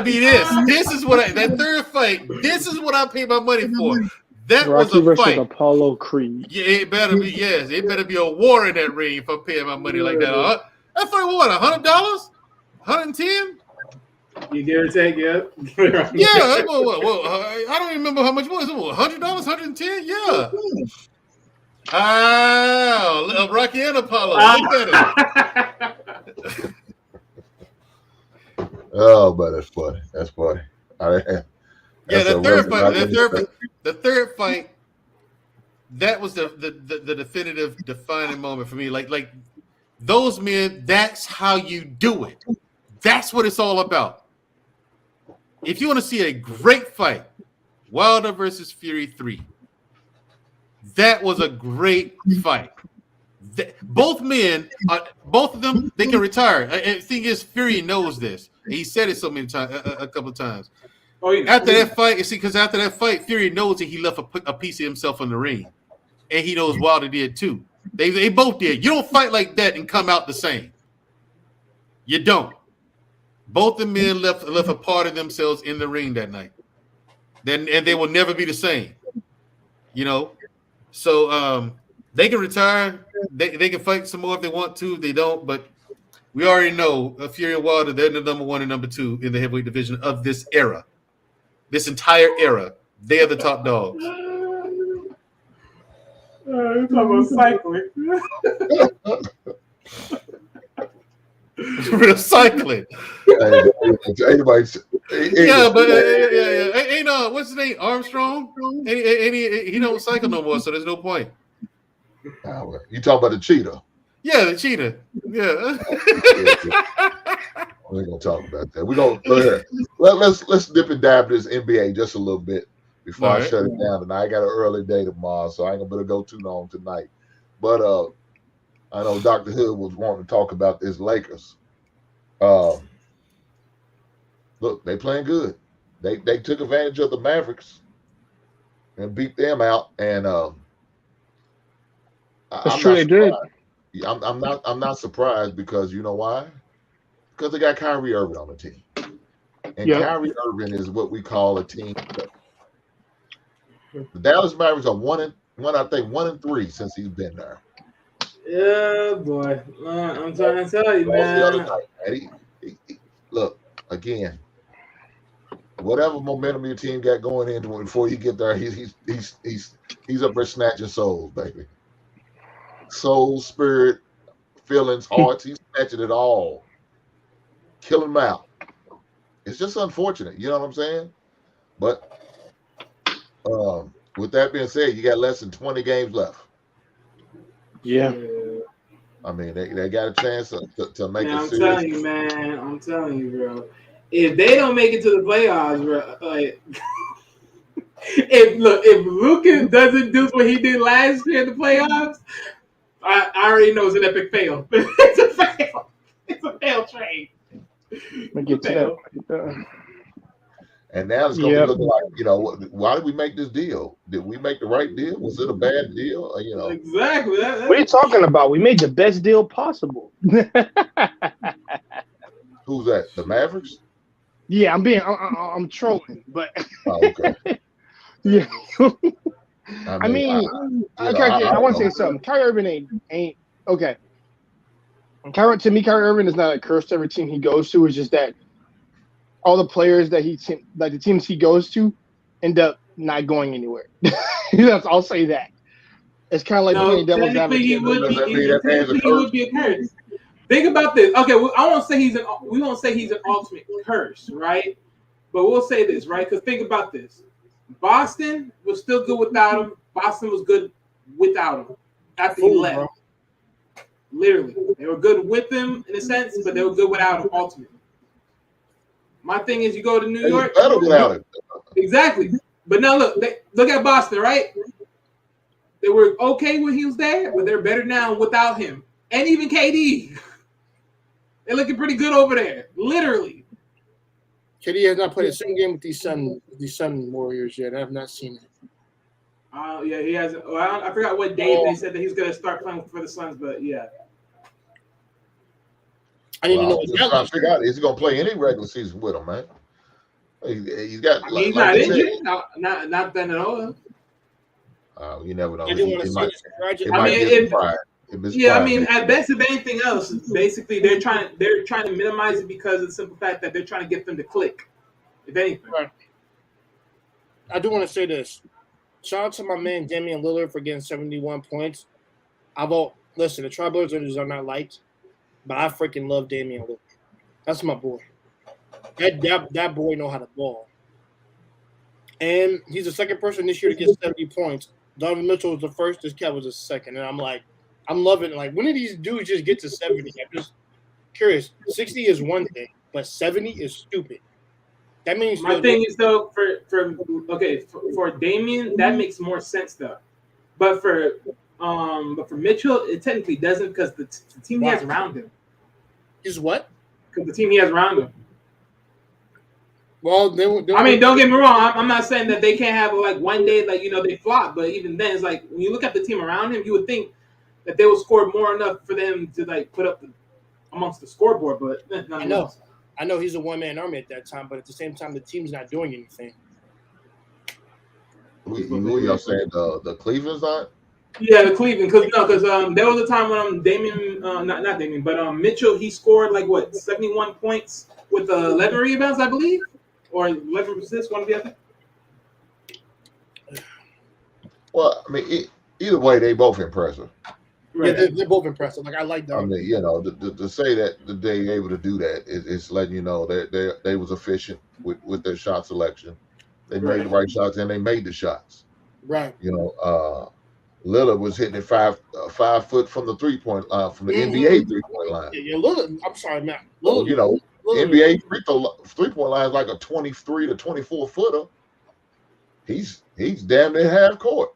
be this. This is what that third fight. This is what I paid my money for. That Rocky was a versus fight. Apollo Creed. Yeah, it better be. Yes, it better be a war in that ring if I'm paying my money like that. That fight, what? $100? $110? You give or take, yeah. Yeah, I don't even remember how much it was. $100? $110? Yeah. Rocky and Apollo. Look at it. Oh, but that's funny. That's funny. Yeah, the third fight that was the definitive defining moment for me. Like those men, that's how you do it. That's what it's all about. If you want to see a great fight, Wilder versus Fury 3. That was a great fight. Both men, both of them, they can retire. The thing is, Fury knows this. He said it so many times, a couple of times. Oh, yeah. After that fight, you see, because after that fight, Fury knows that he left a piece of himself in the ring, and he knows Wilder did too. They both did. You don't fight like that and come out the same. You don't. Both the men left a part of themselves in the ring that night. And they will never be the same. You know, so they can retire. They can fight some more if they want to. They don't, but we already know Fury and Wilder, they're the number 1 and number 2 in the heavyweight division of this era. This entire era, they are the top dogs. You're talking about cycling. Real cycling. Yeah, but ain't what's his name? Armstrong? He don't cycle no more, so there's no point. You talking about the cheetah? Yeah, the cheetah. Yeah. We ain't gonna talk about that. We gonna go ahead. Let's dip and dab this NBA just a little bit before I shut it down. And I got an early day tomorrow, so I ain't gonna better go too long tonight. But I know Dr. Hood was wanting to talk about this Lakers. Look, they playing good. They took advantage of the Mavericks and beat them out. And that's true. They did. I'm not surprised because you know why? Because they got Kyrie Irving on the team, and Kyrie Irving is what we call a team. The Dallas Mavericks are 1-3 since he's been there. Yeah, boy. I'm trying to tell you, man. Look, again, whatever momentum your team got going into before you get there, he's up there snatching souls, baby. Soul, spirit, feelings, hearts. He's snatching it all. Killing them out. It's just unfortunate, you know what I'm saying? But with that being said, you got less than 20 games left. Yeah. I mean, they got a chance to make it serious. I'm telling you, man. I'm telling you, bro. If they don't make it to the playoffs, bro, like if Luka doesn't do what he did last year in the playoffs, I already know it's an epic fail. It's a fail. It's a fail trade. Get to that. And now it's going to be looking like, you know, why did we make this deal? Did we make the right deal? Was it a bad deal? Or, you know, exactly. What are you talking about? We made the best deal possible. Who's that? The Mavericks? Yeah, I'm trolling, but okay. Yeah. I mean, I want to say something. Kyrie Irving ain't okay. Kyrie Irving is not a curse to every team he goes to. It's just that all the players that the teams he goes to end up not going anywhere. I'll say that. It's kind of like playing devil's advocate. He would be a curse. Think about this. Okay, well, we won't say he's an ultimate curse, right? But we'll say this, right? Because think about this. Boston was still good without him. Boston was good without him after he left. Bro. Literally. They were good with him in a sense, but they were good without him ultimately. My thing is you go to New York. Better without him. Exactly. But now look at Boston, right? They were okay when he was there, but they're better now without him. And even KD. They're looking pretty good over there. Literally. KD has not played a single game with these Sun Warriors yet. I have not seen it. Yeah, he hasn't. Well, I forgot what day they said that he's going to start playing for the Suns, but yeah. I need to know. I'm trying to figure out is he going to play any regular season with him, man? He's got. I mean, he's not injured. Not then at all. You never know. I mean, at best, if anything else, basically they're trying to minimize it because of the simple fact that they're trying to get them to click. If anything, right. I do want to say this. Shout out to my man Damian Lillard for getting 71 points. Listen, the Trailblazers are not liked, but I freaking love Damian Lillard. That's my boy. That boy know how to ball. And he's the second person this year to get 70 points. Donovan Mitchell was the first. This cat was the second, and I'm like, I'm loving it. Like, when did these dudes just get to 70? I'm just curious. 60 is one thing, but 70 is stupid. That means My thing is though for Damian, that makes more sense though. But for Mitchell, it technically doesn't because the team he has around him. Is what? Because the team he has around him. Well, I mean, don't get me wrong. I'm not saying that they can't have like one day, like they flop. But even then, it's like when you look at the team around him, you would think that they would score more enough for them to like put up amongst the scoreboard. But I know he's a one-man army at that time, but at the same time, the team's not doing anything. Who y'all saying the Cleveland's on? Yeah, the Cleveland, because there was a time when Damian, not Damian, but Mitchell, he scored like 71 points with 11 rebounds, I believe, or 11 assists, one of the other. Well, I mean, either way, they both impressive. Right. Yeah, they're both impressive. Like I like them. I mean, to say that they're able to do that is letting you know that they was efficient with their shot selection. They made the right shots and they made the shots. Right. Lillard was hitting it 5 foot from the 3-point line, from the NBA 3-point line. Yeah, Lillard. I'm sorry, man. Lillard, NBA 3-point line is like a 23 to 24 footer. He's damn near half court.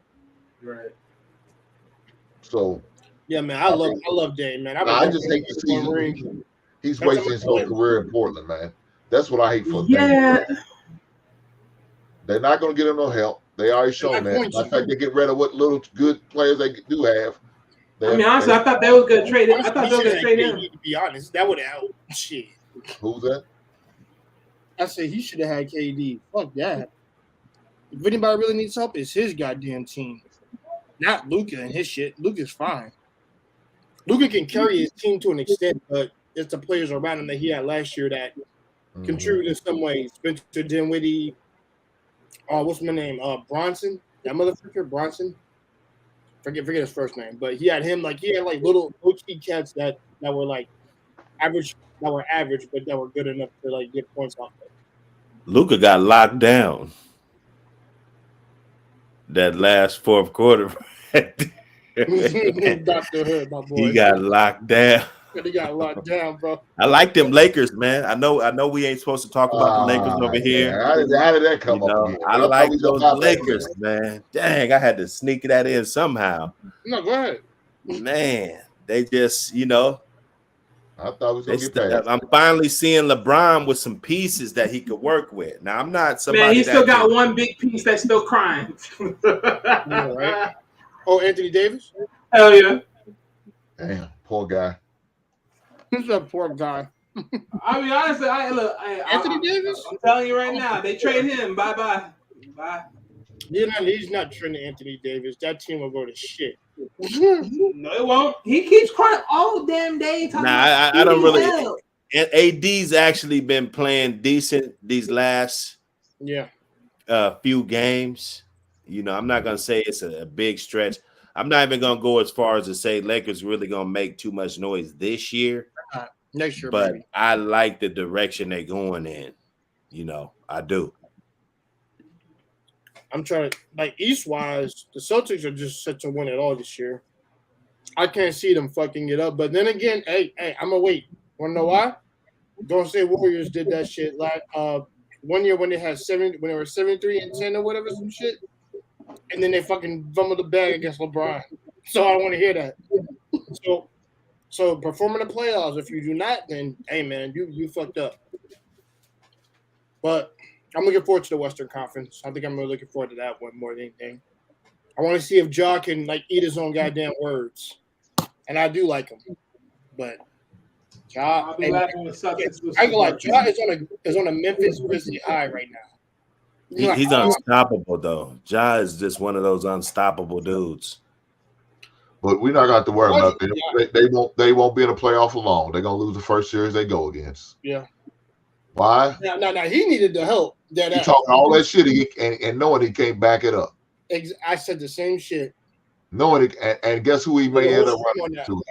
Right. So. Yeah, man. I love Dame, man. I just hate to see he's wasting his whole career in Portland, man. That's what I hate for Dame. They're not going to get him no help. They already shown that. In fact, they get rid of what little good players they do have. Honestly, I thought they were going to trade him. I thought they were going to trade him. To be honest, that would have helped. Shit. Who's that? I said he should have had KD. Fuck that. If anybody really needs help, it's his goddamn team. Not Luka and his shit. Luka's fine. Luka can carry his team to an extent, but it's the players around him that he had last year that contribute in some ways. Spencer Dinwiddie. What's my name? Bronson. That motherfucker, Bronson. Forget his first name, but he had little key cats that were like average, but that were good enough to like get points off of. Luka got locked down that last fourth quarter. Dr. Hood, my boy. He got locked down. He got locked down, bro. I like them Lakers, man. I know we ain't supposed to talk about the Lakers over here. How did that come up again? I like those Lakers, man. Dang, I had to sneak that in somehow. No, go ahead. Man, they just, I thought it was going to get past. I'm finally seeing LeBron with some pieces that he could work with. Now, I'm not somebody. Man, he still got one big piece that's still crying. Yeah, right? Oh, Anthony Davis? Hell yeah. Damn, poor guy. Who's that poor guy? I mean, honestly, Anthony Davis? I'm telling you right now, they trade him. Bye. He's not trading Anthony Davis. That team will go to shit. No, it won't. He keeps crying all damn day. I don't really. And AD's actually been playing decent these last few games. I'm not gonna say it's a big stretch. I'm not even gonna go as far as to say Lakers really gonna make too much noise this year. Next year, but maybe. I like the direction they're going in. I do. I'm trying to East wise, the Celtics are just set to win it all this year. I can't see them fucking it up. But then again, hey, I'm gonna wait. Wanna know why? Golden State Warriors did that shit like 1 year when they were 73-10 or whatever, some shit. And then they fucking fumbled the bag against LeBron. So I don't want to hear that. So perform in the playoffs. If you do not, then hey man, you fucked up. But I'm looking forward to the Western Conference. I think I'm really looking forward to that one more than anything. I want to see if Ja can eat his own goddamn words. And I do like him. But Ja, I ain't gonna lie, Ja is on a Memphis Grizzly high right now. He's unstoppable though. Ja is just one of those unstoppable dudes. But we're not going to have to worry about them. They won't be in the playoff alone. They're going to lose the first series they go against. Yeah. Why? No. He needed the help. He talking all that shit and knowing he can't back it up. I said the same shit. Knowing it, and guess who he may end up running to?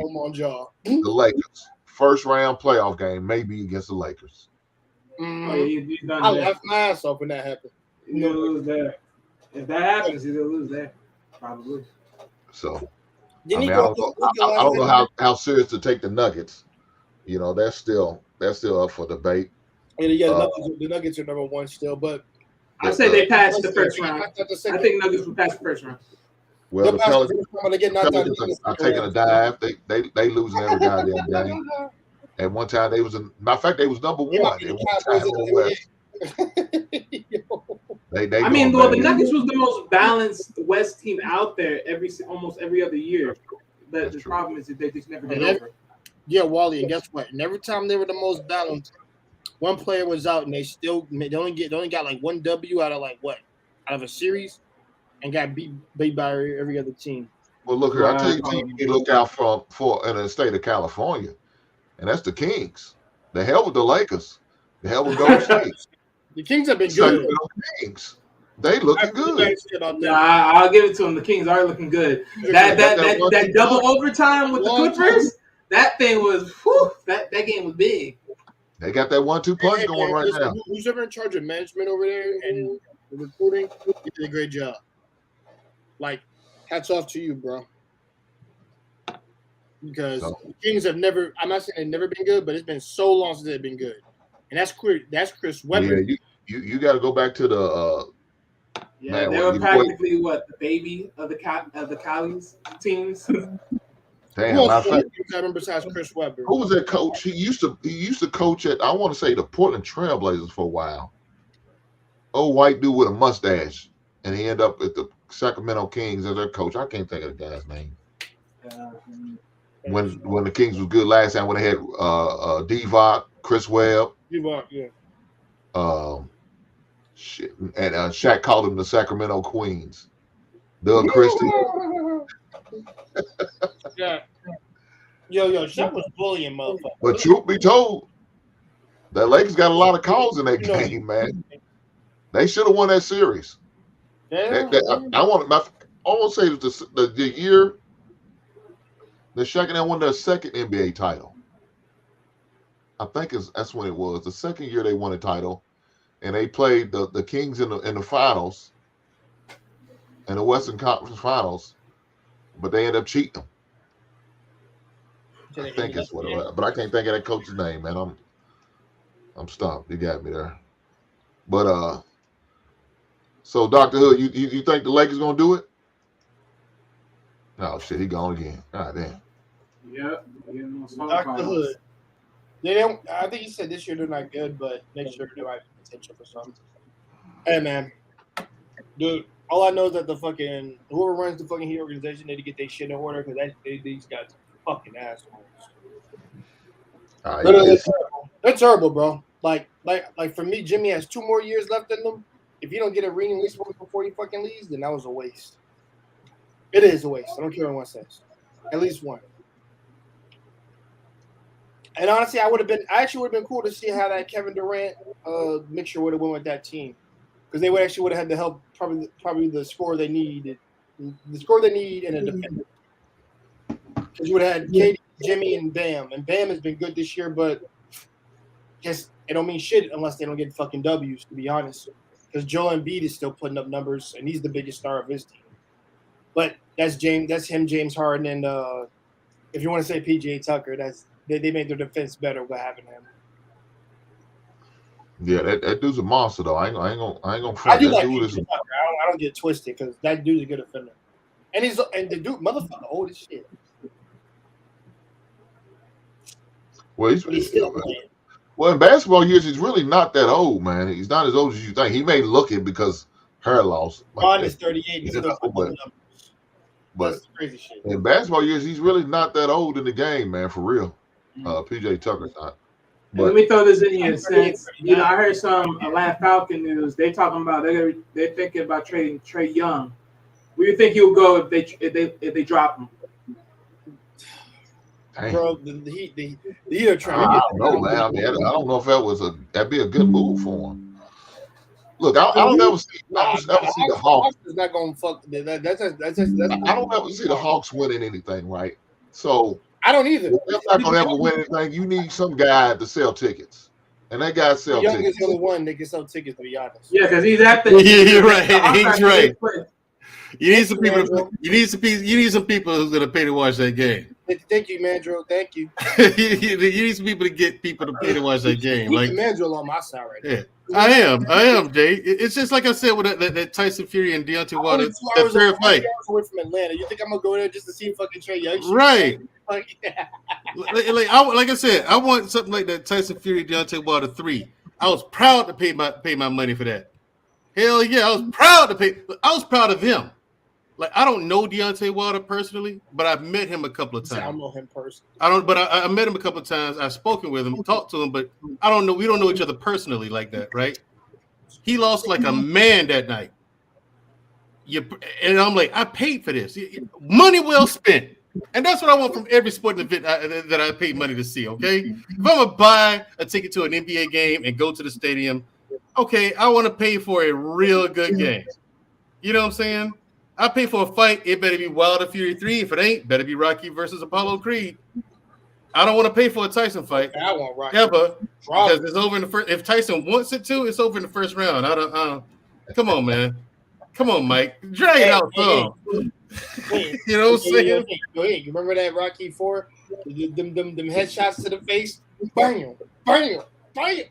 The Lakers. First round playoff game, maybe against the Lakers. I laughed my ass off when that happened. He's gonna lose there. If that happens, he's gonna lose there. Probably. So You I need mean, to look at I don't know how serious to take the Nuggets. You know, that's still up for debate. Yeah, the Nuggets are number one still, but I say they passed the Let's first see, round. knocked out the I second. think Nuggets will pass the first round. Well, They'll the pass the Pelicans, first round, but they get knocked out. Pelicans are taking a dive. They losing every goddamn game. At one time, they was matter of fact, they was number They might one be at the one Cowboys time of on the the West. NBA. They I mean, doing well, the bad. Nuggets was the most balanced West team out there almost every other year. But That's the true. problem is that they just never get And over. Yeah, Wally, and guess what? And every time they were the most balanced, one player was out, and they only got like one W out of a series, and got beat by every other team. Well, look here. I tell you, team you look out for in the state of California, and that's the Kings. The hell with the Lakers. The hell with Golden State. The Kings have been good. Sacramento Kings. They looking good. Nah, I'll give it to them. The Kings are looking good. That double overtime with the Clippers, that thing was that game was big. They got that 1-2 punch going right now. Who's ever in charge of management over there and the recruiting? You did a great job. Like, hats off to you, bro. Because the Kings have never. I'm not saying they've never been good, but it's been so long since they've been good. And that's Chris Webber. Yeah, you got to go back to the. Yeah, they were practically the baby of the Cali's teams. Damn, Who else I remember besides Chris Webber? Who was that coach? He used to coach at, I want to say, the Portland Trailblazers for a while. Old white dude with a mustache, and he ended up at the Sacramento Kings as their coach. I can't think of the guy's name. When the Kings was good last time, when they had Divock, Chris Webb. Divock, yeah. Shit, and Shaq called him the Sacramento Queens. Doug Christie. Yeah. Yo, Shaq was bullying motherfucker. But truth be told, the Lakers got a lot of calls in that game, man. They should have won that series. Yeah. I want to say the year the Shaq and them won their second NBA title. I think that's when it was. The second year they won a title, and they played the Kings in the finals, in the Western Conference Finals, but they ended up cheating them. I think it's what it was, but I can't think of that coach's name, man. I'm stumped. You got me there. But so Dr. Hood, you think the Lakers gonna do it? Oh shit, he gone again. God damn. Yep. Dr. Hood. They don't. I think he said this year they're not good, but next year there might be potential for something. Hey man, dude. All I know is that whoever runs the fucking Heat organization need to get their shit in order because these guys are fucking assholes. They're terrible, bro. Like for me, Jimmy has 2 more years left in them. If you don't get a ring at least before he fucking leaves, then that was a waste. It is a waste. I don't care what anyone says. At least one. And honestly, I actually would have been cool to see how that Kevin Durant mixture would have went with that team, because they would have had the help, probably the score they needed, and a defender. Because you would have had KD, Jimmy, and Bam has been good this year, but guess it don't mean shit unless they don't get fucking W's. To be honest, because Joel Embiid is still putting up numbers, and he's the biggest star of his team. But that's him, James Harden, and if you want to say PJ Tucker, they made their defense better by having him. Yeah, that dude's a monster though. I ain't gonna front. I do that like dude PJ Tucker. I don't get twisted because that dude's a good defender, and the dude motherfucker old as shit. Well, he's still playing. Well, in basketball years, he's really not that old, man. He's not as old as you think. He may look it because hair loss. Ron is 38. But that's crazy shit. In basketball years, he's really not that old in the game, man. For real. PJ Tucker's not. But let me throw this in here. Since I heard some Atlanta Falcon news. They're talking about they're thinking about trading Trae Young. Where do you think he'll go if they drop him? Dang. Bro, the Heat are trying to get. I don't know, man. I mean, I don't know if that'd be a good move for him. Look, I don't ever see the Hawks. Is not going to fuck. That's I don't ever see the Hawks winning anything, right? So I don't either. They're not going to ever win anything. You need some guy to sell tickets, and that guy sells tickets. Young is the only one that can sell tickets. To be honest. Yeah, because he's at the. You're right. He's right. You need some people. You need some people who's gonna pay to watch that game. Thank you, Mandro. Thank you. You need some people to get people to pay to watch that game. Like Mandro on my side right now. Yeah, I am, Jay. It's just like I said with that Tyson Fury and Deontay Wilder. That third fight. Away from Atlanta. You think I'm gonna go there just to see fucking Trey Young? Right. Like I said, I want something like that Tyson Fury Deontay Wilder 3. I was proud to pay my money for that. Hell yeah, I was proud to pay. I was proud of him. Like I don't know Deontay Wilder personally, but I've met him a couple of times. I don't know him personally. I met him a couple of times. I've spoken with him, talked to him, but I don't know. We don't know each other personally like that, right? He lost like a man that night. And I'm like, I paid for this. Money well spent. And that's what I want from every sporting event that I paid money to see, okay? If I'm going to buy a ticket to an NBA game and go to the stadium, okay, I want to pay for a real good game. You know what I'm saying? I pay for a fight. It better be Wilder Fury 3. If it ain't, better be Rocky versus Apollo Creed. I don't want to pay for a Tyson fight. I want Rocky. Ever. Because it's over in the first. If Tyson wants it to, it's over in the first round. I don't come on, man. Come on, Mike. Drag it out some. You know what I'm saying? You remember that Rocky 4? Them headshots to the face? Bam. Bam. Bam.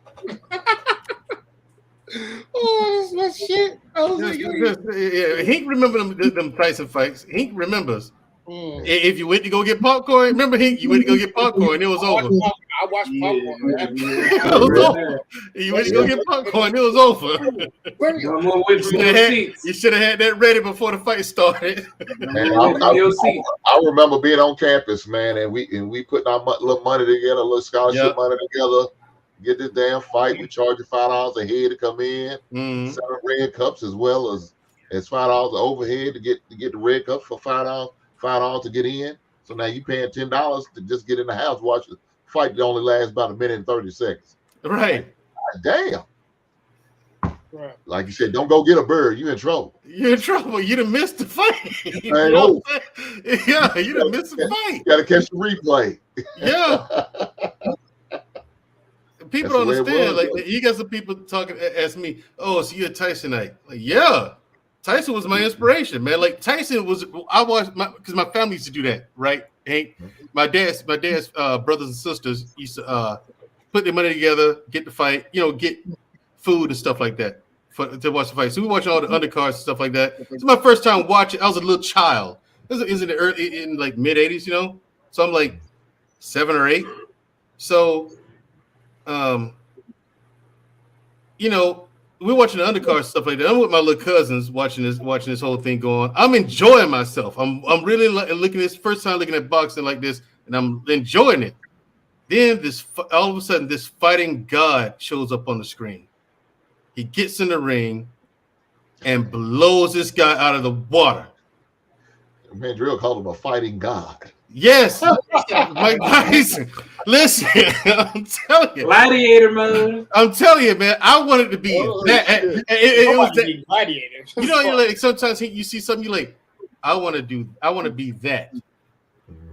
Oh, that's my shit. Hink remember them Tyson fights. Hink remembers. If you went to go get popcorn, remember Hink? You went to go get popcorn. It was over. I watched popcorn. It was over. You went to go get popcorn. It was over. You should have had that ready before the fight started. Man, I remember being on campus, man, and we putting our little money together, a little scholarship money together. Get this damn fight. We charge you $5 a head to come in. 7 red cups as well as $5 overhead to get the red cup for $5 to get in. So now you paying $10 to just get in the house, watch the fight that only lasts about 1 minute and 30 seconds. Right. Damn. Right. Like you said, don't go get a bird. You in trouble. You're in trouble. You done missed the fight. You done missed the fight. You got to catch the replay. Yeah. People don't understand. Like you got some people talking, ask me, "Oh, so you're a Tysonite?" Like, yeah, Tyson was my inspiration, man. Like Tyson was. I watched because my family used to do that, right? Hank, my dad's brothers and sisters used to put their money together, get the fight, get food and stuff like that to watch the fight. So we watch all the undercards and stuff like that. It's my first time watching. I was a little child. This is in the early, in like mid '80s, So I'm like 7 or 8. So. We're watching the undercard stuff like that. I'm with my little cousins watching this whole thing go on. I'm enjoying myself. I'm really looking at this first time looking at boxing like this, and I'm enjoying it. Then all of a sudden, this fighting god shows up on the screen. He gets in the ring and blows this guy out of the water. Man, Drill called him a fighting god. Yes, Mike Tyson. Listen, I'm telling you, gladiator mode. I'm telling you, man. I wanted to be that. It was that. Gladiator. You're like sometimes you see something you're like, I want to be that.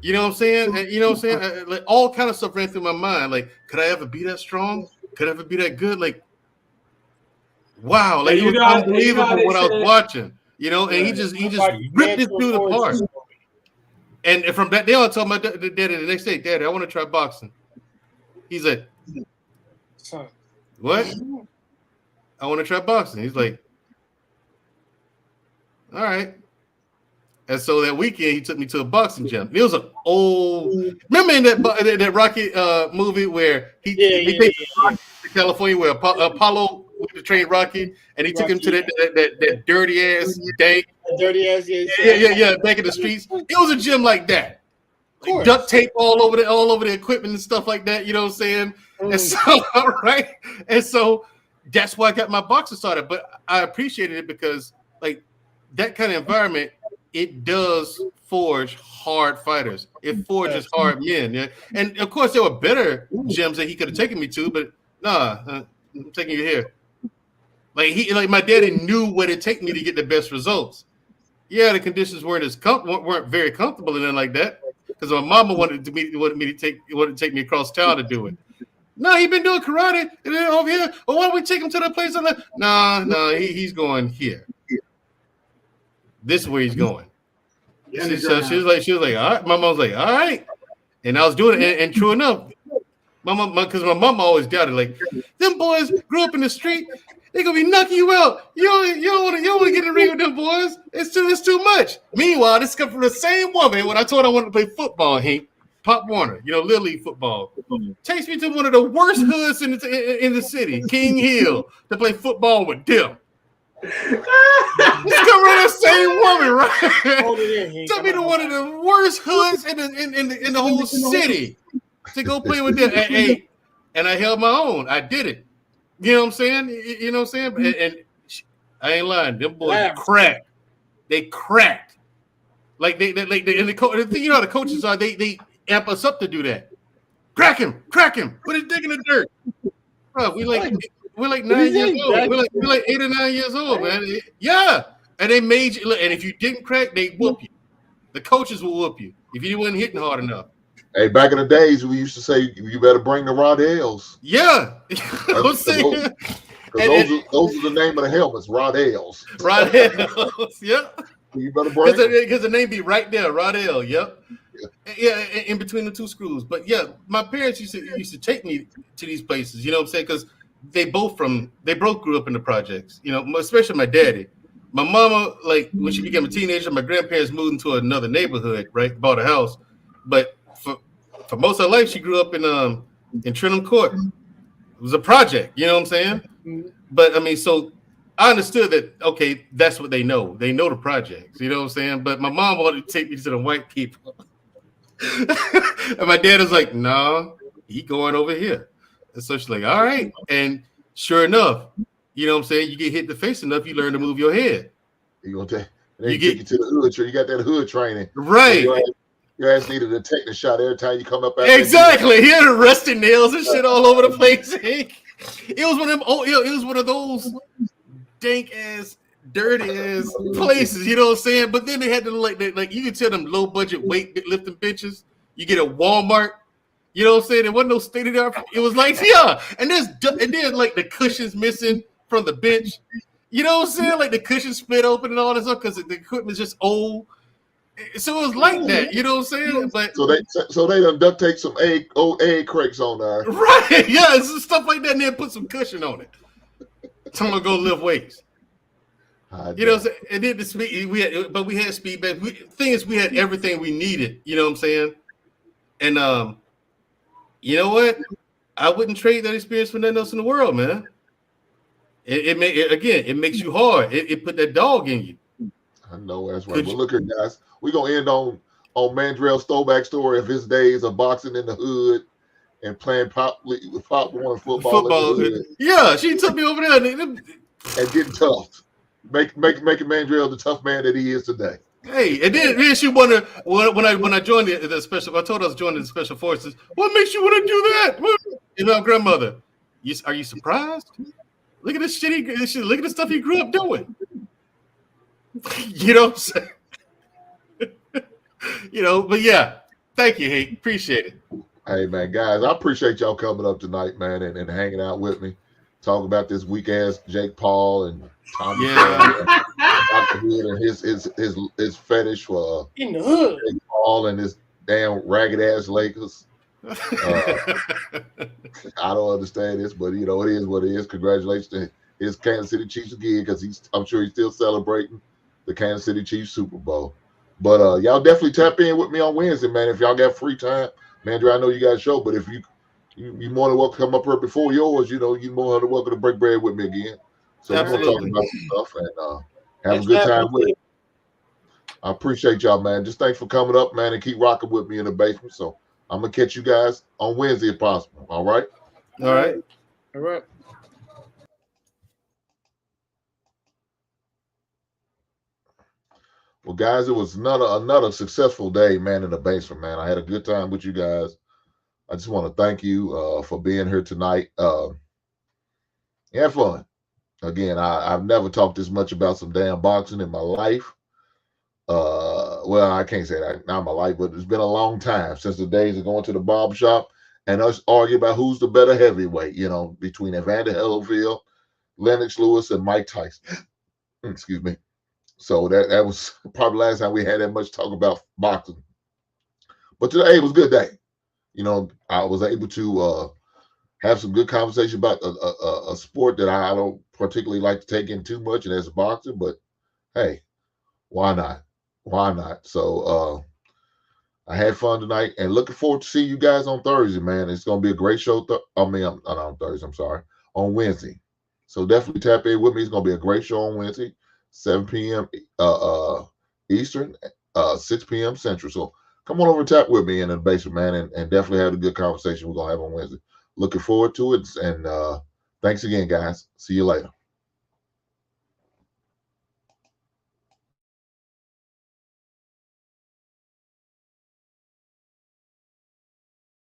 You know what I'm saying? And you know what I'm saying? Like all kind of stuff ran through my mind. Like, could I ever be that strong? Could I ever be that good? Like, wow, like it was unbelievable what I was watching. And he just ripped this dude apart. And from that day on, I told my daddy the next day, "Daddy, I want to try boxing." He's like, "Son, what? I want to try boxing." He's like, "All right." And so that weekend, he took me to a boxing gym. It was an old. Remember in that Rocky movie where he takes to California where Apollo went to train Rocky, and he took him to that dirty ass dank. Yeah, back in the streets. It was a gym like that. Like duct tape all over the equipment and stuff like that. You know what I'm saying? And so, right. And so that's why I got my boxing started. But I appreciated it because like that kind of environment, it does forge hard fighters. It forges hard men. Yeah. And of course there were better gyms that he could have taken me to, but I'm taking you here. Like my daddy knew what it take me to get the best results. Yeah, the conditions weren't very comfortable and then like that because my mama wanted to take me across town to do it. No, he been doing karate and then over here. Well, why don't we take him to the place? No, he's going here. This is where he's going. Yeah, So she was like, all right. My mom was like, all right. And I was doing it. And true enough, because my mom always doubted, like, them boys grew up in the street. They're gonna be knocking you out. You don't want to get in the ring with them boys. It's too much. Meanwhile, this comes from the same woman. When I told her I wanted to play football, Hink, Pop Warner, Little League football, takes me to one of the worst hoods in the city, King Hill, to play football with them. This come from the same woman, right? Took me to one of the worst hoods in the whole city to go play with them. And I held my own. I did it. You know what I'm saying? You know what I'm saying? And I ain't lying. Them boys cracked. They cracked. Like they and the thing, you know how the coaches are. They amp us up to do that. Crack him. Put his dick in the dirt. Bro, we're like 9 years old. We're like 8 or 9 years old, man. Yeah. And they made you. And if you didn't crack, they whoop you. The coaches will whoop you if you wasn't hitting hard enough. Hey, back in the days, we used to say you better bring the Rodales. Yeah, I'm saying. Those are the name of the helmets, Rodales. Rodales, yeah. You better bring because the name be right there, Rodale. Yep. Yeah, in between the two screws. But yeah, my parents used to take me to these places. You know what I'm saying? Because they both grew up in the projects. Especially my daddy. My mama, like when she became a teenager, my grandparents moved into another neighborhood, right? Bought a house, but for most of her life, she grew up in Trentham Court. It was a project, you know what I'm saying? Mm-hmm. But I mean, so I understood that, okay, that's what they know. They know the projects, you know what I'm saying? But my mom wanted to take me to the white people. And my dad was like, no, he going over here. And so she's like, all right. And sure enough, you know what I'm saying? You get hit in the face enough, you learn to move your head. You take you to the hood. You got that hood training. Right. Your ass needed a tetanus shot every time you come up. Exactly. He had rusty nails and shit all over the place. It was one of them. It was one of those dank ass, dirty ass places. You know what I'm saying? But then they had to like you could tell them low budget weight lifting benches. You get a Walmart. You know what I'm saying? There wasn't no state of the art. It was like and then like the cushions missing from the bench. You know what I'm saying? Like the cushions split open and all this stuff because the equipment's just old. So it was like that, you know what I'm saying? But so they done duct tape some old egg crates on there, right? Yeah, it's stuff like that, and then put some cushion on it. Tell them to go lift weights. You know what I'm saying? And then the speed we had speed back. Thing is, we had everything we needed. You know what I'm saying? And you know what? I wouldn't trade that experience for nothing else in the world, man. It makes you hard. It put that dog in you. I know that's right. But look here, guys. We're gonna end on Mandrell's throwback story of his days of boxing in the hood and playing Pop Warner football. Yeah, she took me over there and getting tough. Making Mandrell the tough man that he is today. Hey, and then she wondered when I joined the special. I told her I was joining the special forces. What makes you want to do that? You know, grandmother. Are you surprised? Look at this shit. Look at the stuff he grew up doing. You know what I'm saying? But yeah, thank you, Hank. Appreciate it. Hey, man, guys, I appreciate y'all coming up tonight, man, and hanging out with me. Talk about this weak ass Jake Paul and Tommy Dr. Hood and his fetish for in the hood. Jake Paul and his damn ragged ass Lakers. I don't understand this, but it is what it is. Congratulations to his Kansas City Chiefs again, because I'm sure he's still celebrating the Kansas City Chiefs Super Bowl. But y'all definitely tap in with me on Wednesday, man. If y'all got free time, man, I know you got a show, but if you more than welcome to come up here before yours, you're more than welcome to break bread with me again. So we're gonna talk about some stuff and have a good time with it. I appreciate y'all, man. Just thanks for coming up, man, and keep rocking with me in the basement. So I'm gonna catch you guys on Wednesday if possible. All right. All right. All right. Well, guys, it was another successful day, man, in the basement, man. I had a good time with you guys. I just want to thank you for being here tonight. Have fun. Again, I've never talked this much about some damn boxing in my life. Well, I can't say that, not my life, but it's been a long time since the days of going to the barber shop and us argue about who's the better heavyweight, between Evander Holyfield, Lennox Lewis, and Mike Tyson. Excuse me. So that was probably the last time we had that much talk about boxing. But today it was a good day. You know, I was able to have some good conversation about a sport that I don't particularly like to take in too much, and that's boxing. But hey, why not? Why not? So I had fun tonight, and looking forward to see you guys on Thursday, man. It's going to be a great show. Not on Thursday. I'm sorry, on Wednesday. So definitely tap in with me. It's going to be a great show on Wednesday, 7 p.m. Eastern, 6 p.m. Central. So come on over and tap with me in the basement, man, and definitely have a good conversation we're going to have on Wednesday. Looking forward to it, and thanks again, guys. See you later.